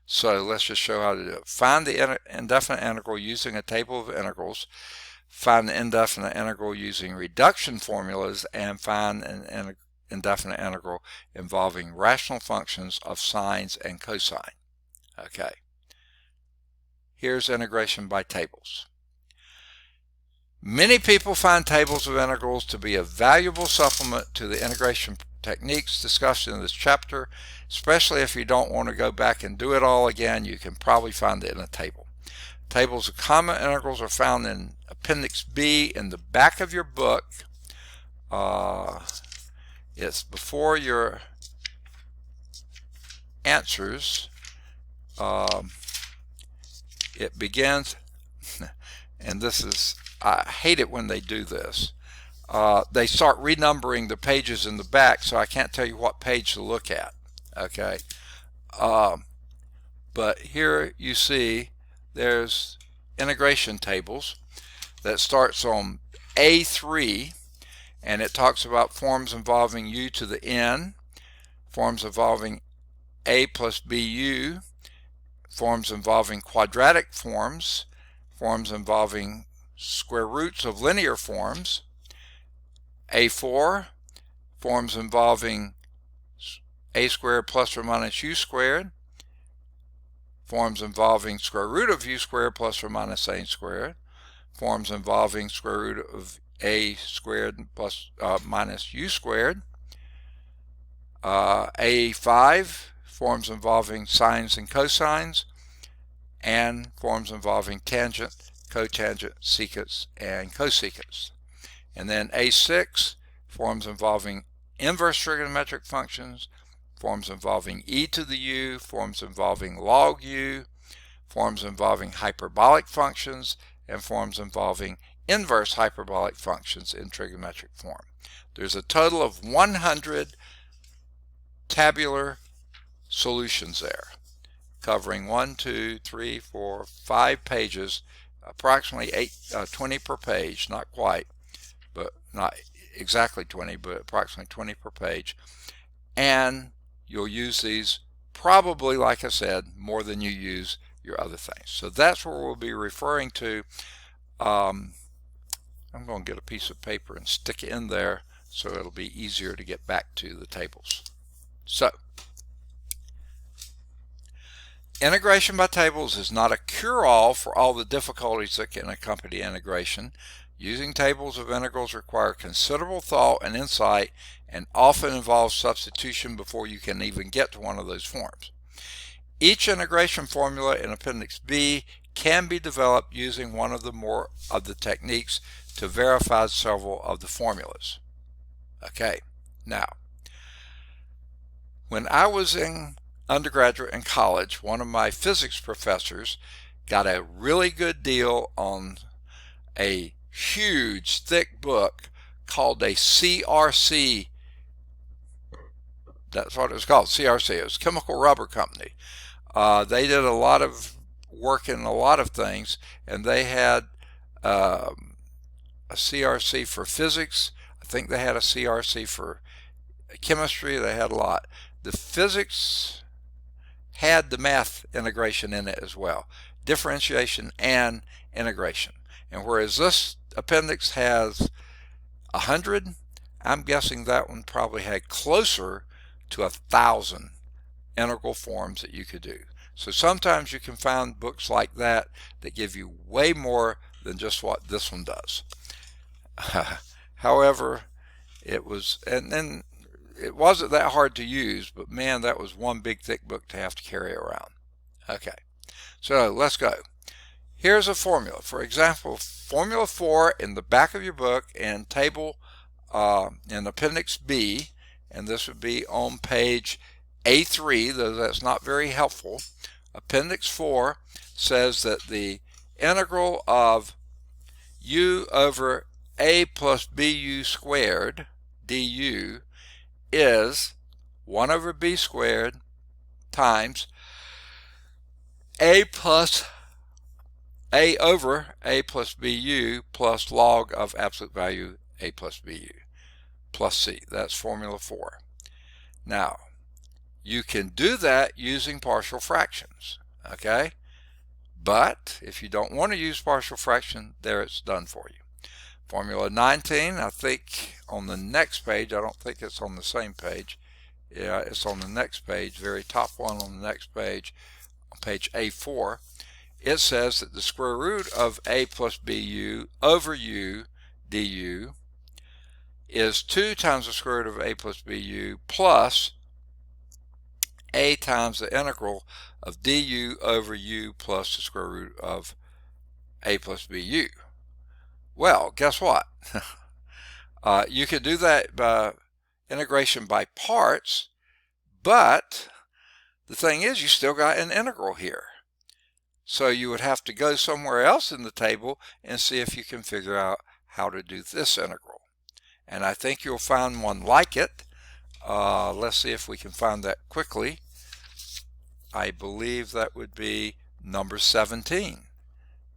So let's just show how to do it. Find the indefinite integral using a table of integrals. Find the indefinite integral using reduction formulas, and find an indefinite integral involving rational functions of sines and cosine. Okay. Here's integration by tables. Many people find tables of integrals to be a valuable supplement to the integration techniques discussed in this chapter, especially if you don't want to go back and do it all again. You can probably find it in a table. Tables of common integrals are found in Appendix B in the back of your book. It's before your answers. It begins, and this is, I hate it when they do this. They start renumbering the pages in the back, so I can't tell you what page to look at. Okay, but here you see there's integration tables that starts on A3, and it talks about forms involving u to the n, forms involving a plus bu, forms involving quadratic forms, forms involving square roots of linear forms, A4, forms involving a squared plus or minus u squared, forms involving square root of u squared plus or minus a squared, forms involving square root of a squared plus minus u squared, A5, forms involving sines and cosines, and forms involving tangent, cotangent, secants, and cosecants. And then A6, forms involving inverse trigonometric functions, forms involving e to the u, forms involving log u, forms involving hyperbolic functions, and forms involving inverse hyperbolic functions in trigonometric form. There's a total of 100 tabular solutions there, covering 1, 2, 3, 4, 5 pages, approximately 20 per page, not quite, but not exactly 20, but approximately 20 per page. And you'll use these probably, like I said, more than you use your other things. So that's what we'll be referring to. I'm going to get a piece of paper and stick it in there so it'll be easier to get back to the tables. So, integration by tables is not a cure-all for all the difficulties that can accompany integration. Using tables of integrals require considerable thought and insight, and often involves substitution before you can even get to one of those forms. Each integration formula in Appendix B can be developed using one of the more of the techniques to verify several of the formulas. Okay, now, when I was in undergraduate and college, one of my physics professors got a really good deal on a huge, thick book called a CRC. That's what it was called, CRC. It was Chemical Rubber Company. They did a lot of work in a lot of things, and they had um, a CRC for physics. I think they had a CRC for chemistry. They had a lot. The physics had the math integration in it as well, differentiation and integration. And whereas this appendix has 100, I'm guessing that one probably had closer to 1,000 integral forms that you could do. So sometimes you can find books like that that give you way more than just what this one does. However, it was, and then it wasn't that hard to use, but man, that was one big thick book to have to carry around. Okay, so let's go. Here's a formula. For example, Formula 4 in the back of your book and table in Appendix B, and this would be on page A3, though that's not very helpful. Appendix 4 says that the integral of u over a plus bu squared du is 1 over b squared times a over a plus bu plus log of absolute value a plus bu plus c. That's formula 4. Now, you can do that using partial fractions, okay? But if you don't want to use partial fraction, there it's done for you. Formula 19, I think on the next page, I don't think it's on the same page. Yeah, it's on the next page, very top one on the next page, on page A4. It says that the square root of a plus bu over u du is 2 times the square root of a plus bu plus a times the integral of du over u plus the square root of a plus bu. Well, guess what? You could do that by integration by parts, but the thing is you still got an integral here. So you would have to go somewhere else in the table and see if you can figure out how to do this integral. And I think you'll find one like it. Let's see if we can find that quickly. I believe that would be number 17.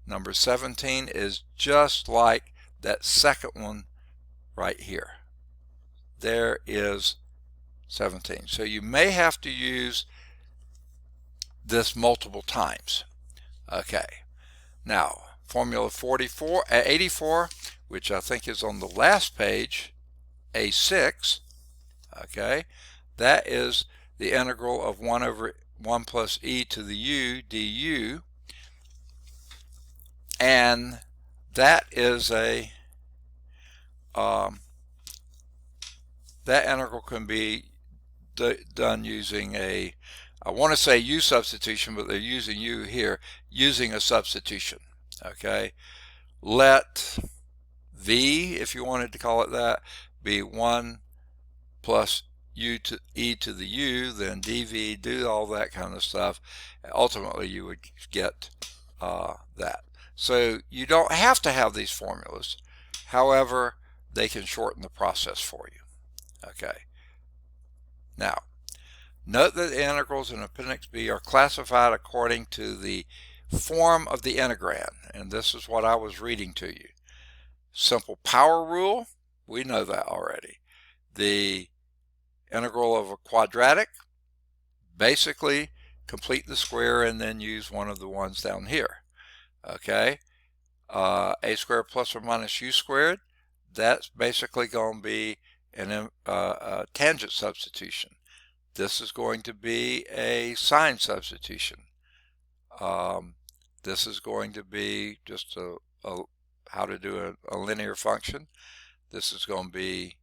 Number 17 is just like that second one right here. There is 17. So you may have to use this multiple times. Okay. Now, formula 84, which I think is on the last page, A6, okay, that is the integral of 1 over 1 plus e to the u du, and that is a that integral can be done using a, I want to say u substitution, but they're using u here, using a substitution. Okay, let v, if you wanted to call it that, be 1 plus u to e to the u, then dv, do all that kind of stuff. Ultimately, you would get that. So you don't have to have these formulas. However, they can shorten the process for you. Okay. Now, note that the integrals in Appendix B are classified according to the form of the integrand, and this is what I was reading to you. Simple power rule, we know that already. The integral of a quadratic, basically complete the square and then use one of the ones down here. Okay, a squared plus or minus u squared, that's basically going to be a tangent substitution. This is going to be a sine substitution. This is going to be just how to do a linear function. This is going to be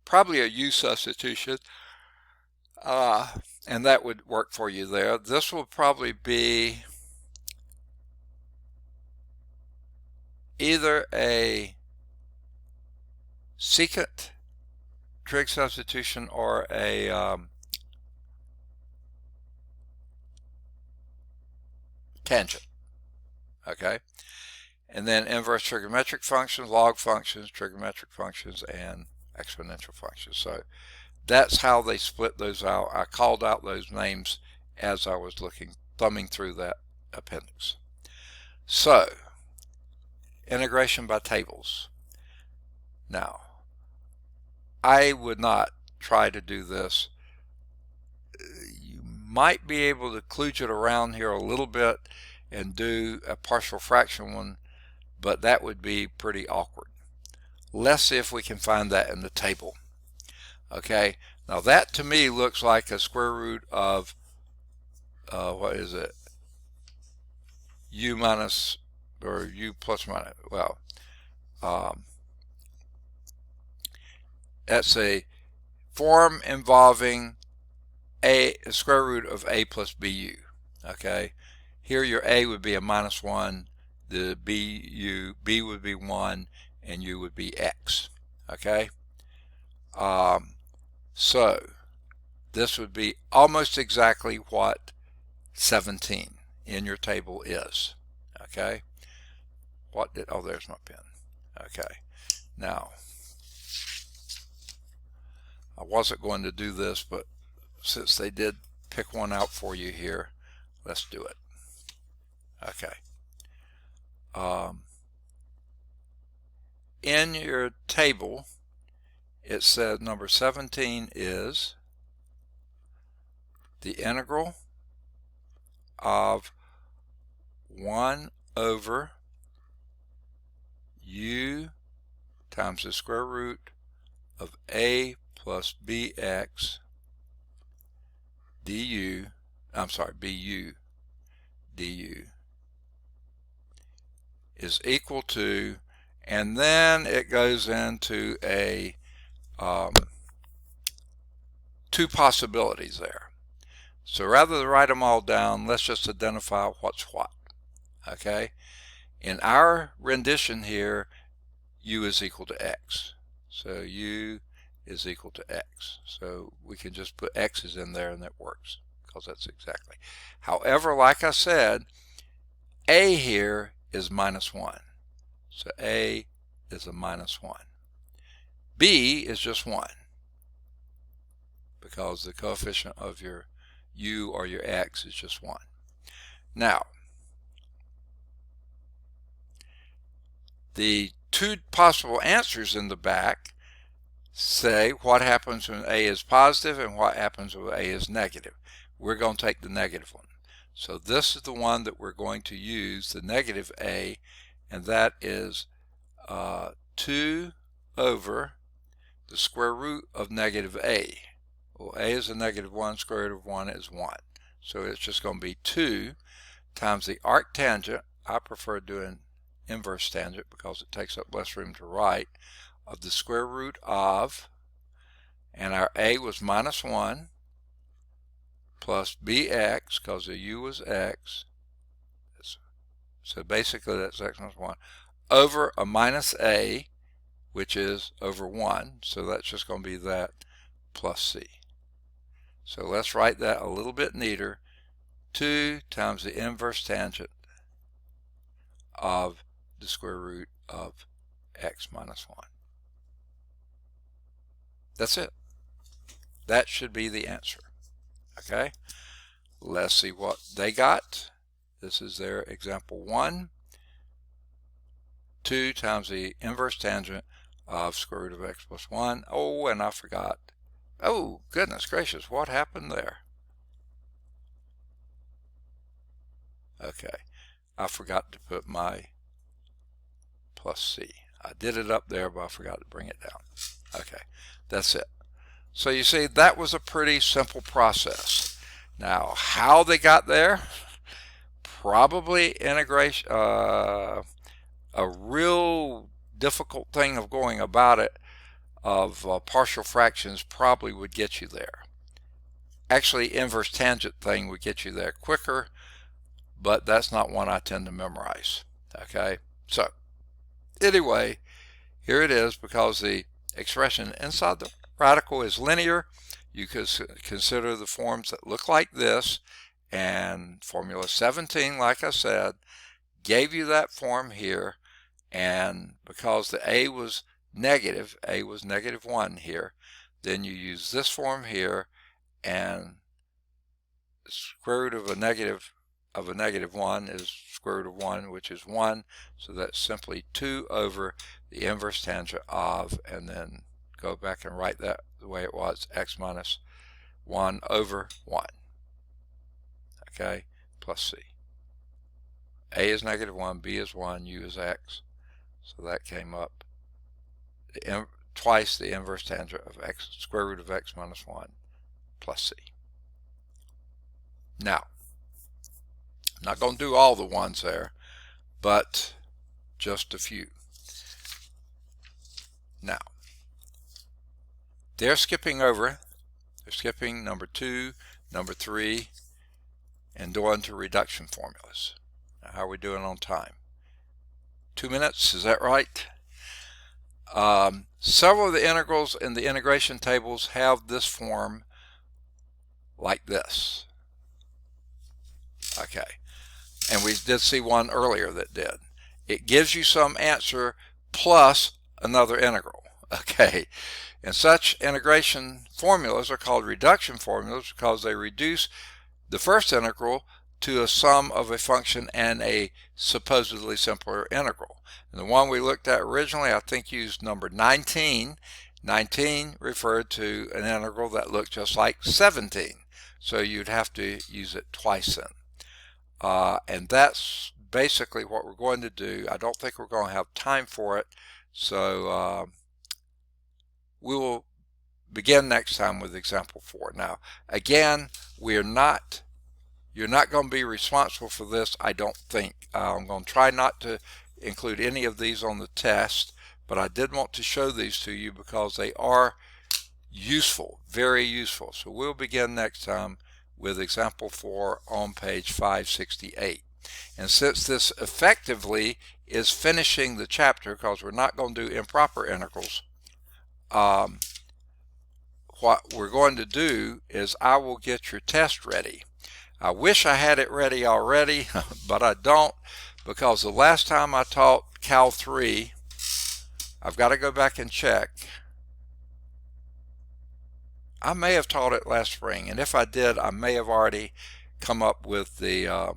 probably a u substitution, and that would work for you there. This will probably be either a secant trig substitution or a tangent. Okay, and then inverse trigonometric functions, log functions, trigonometric functions, and exponential functions. So that's how they split those out. I called out those names as I was thumbing through that appendix. So, integration by tables. Now, I would not try to do this. You might be able to kludge it around here a little bit and do a partial fraction one, but that would be pretty awkward. Let's see if we can find that in the table. Okay, now that to me looks like a square root of, what is it? U minus, or U plus minus, well, that's a form involving a square root of a plus bu. Okay, here your a would be a minus 1, the b would be 1, and u would be x. Okay, so this would be almost exactly what 17 in your table is. Okay, oh, there's my pen. Okay, now I wasn't going to do this, but since they did pick one out for you here, let's do it. Okay. In your table, it says number 17 is the integral of 1 over u times the square root of a plus bx du, bu du is equal to, and then it goes into a two possibilities there. So rather than write them all down, let's just identify what's what. Okay, in our rendition here, u is equal to x. So u is equal to x. So we can just put x's in there and that works, because that's exactly. However, like I said, a here is minus 1. So a is a minus 1. b is just 1, because the coefficient of your u or your x is just 1. Now, the two possible answers in the back say what happens when a is positive and what happens when a is negative. We're going to take the negative one. So this is the one that we're going to use, the negative a, and that is 2 over the square root of negative a. Well, a is a negative 1, square root of 1 is 1. So it's just going to be 2 times the arctangent. I prefer doing inverse tangent because it takes up less room to write, of the square root of, and our a was minus 1, plus bx, because the u was x, so basically that's x minus 1, over a minus a, which is over 1, so that's just going to be that, plus c. So let's write that a little bit neater. 2 times the inverse tangent of the square root of x minus 1. That's it. That should be the answer. Okay, let's see what they got. This is their example 1. 2 times the inverse tangent of square root of x plus 1. Oh, and I forgot. Oh, goodness gracious, what happened there? Okay, I forgot to put my plus c. I did it up there, but I forgot to bring it down. Okay, that's it. So you see, that was a pretty simple process. Now, how they got there? Probably integration, a real difficult thing of going about it, of partial fractions, probably would get you there. Actually, inverse tangent thing would get you there quicker, but that's not one I tend to memorize. Okay, so anyway, here it is, because the expression inside the radical is linear, you could consider the forms that look like this, and formula 17, like I said, gave you that form here, and because the a was negative 1 here, then you use this form here, and square root of a negative 1 is square root of 1, which is 1, so that's simply 2 over the inverse tangent of, and then go back and write that the way it was, x minus 1 over 1, okay, plus c. A is negative 1, b is 1, u is x, so that came up twice the inverse tangent of x, square root of x minus 1 plus c. Now, I'm not going to do all the ones there, but just a few. Now, they're skipping number 2, number 3, and going to reduction formulas. Now, how are we doing on time? 2 minutes, is that right? Several of the integrals in the integration tables have this form like this. Okay, and we did see one earlier that did. It gives you some answer plus another integral. Okay, and such integration formulas are called reduction formulas because they reduce the first integral to a sum of a function and a supposedly simpler integral. And the one we looked at originally, I think, used number 19. 19 referred to an integral that looked just like 17. So you'd have to use it twice then. And that's basically what we're going to do. I don't think we're going to have time for it. So we will begin next time with example 4. Now, again, you're not going to be responsible for this, I don't think. I'm going to try not to include any of these on the test, but I did want to show these to you because they are useful, very useful. So we'll begin next time with example 4 on page 568. And since this effectively is finishing the chapter, because we're not going to do improper integrals, what we're going to do is I will get your test ready. I wish I had it ready already, but I don't, because the last time I taught Cal 3, I've got to go back and check. I may have taught it last spring, and if I did, I may have already come up with the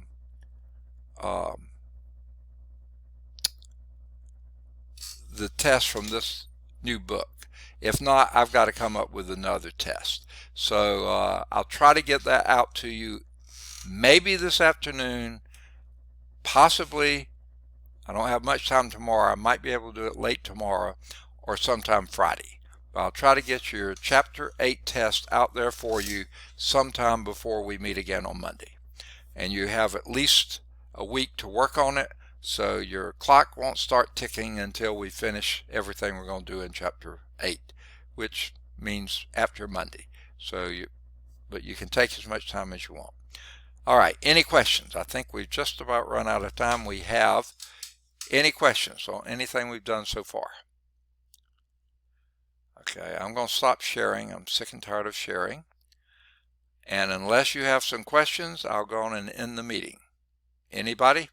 test from this new book. If not, I've got to come up with another test. So I'll try to get that out to you maybe this afternoon, possibly. I don't have much time tomorrow. I might be able to do it late tomorrow or sometime Friday. But I'll try to get your chapter 8 test out there for you sometime before we meet again on Monday. And you have at least a week to work on it, so your clock won't start ticking until we finish everything we're going to do in chapter 8, which means after Monday. But you can take as much time as you want. All right, any questions? I think we've just about run out of time. We have. Any questions on anything we've done so far? Okay, I'm going to stop sharing. I'm sick and tired of sharing. And unless you have some questions, I'll go on and end the meeting. Anybody?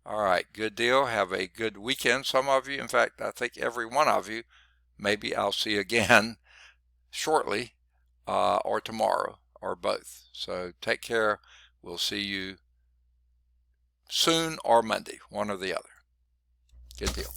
All right, good deal. Have a good weekend. Some of you, in fact, I think every one of you, maybe I'll see again shortly, or tomorrow, or both. So take care. We'll see you soon or Monday, one or the other. Good deal.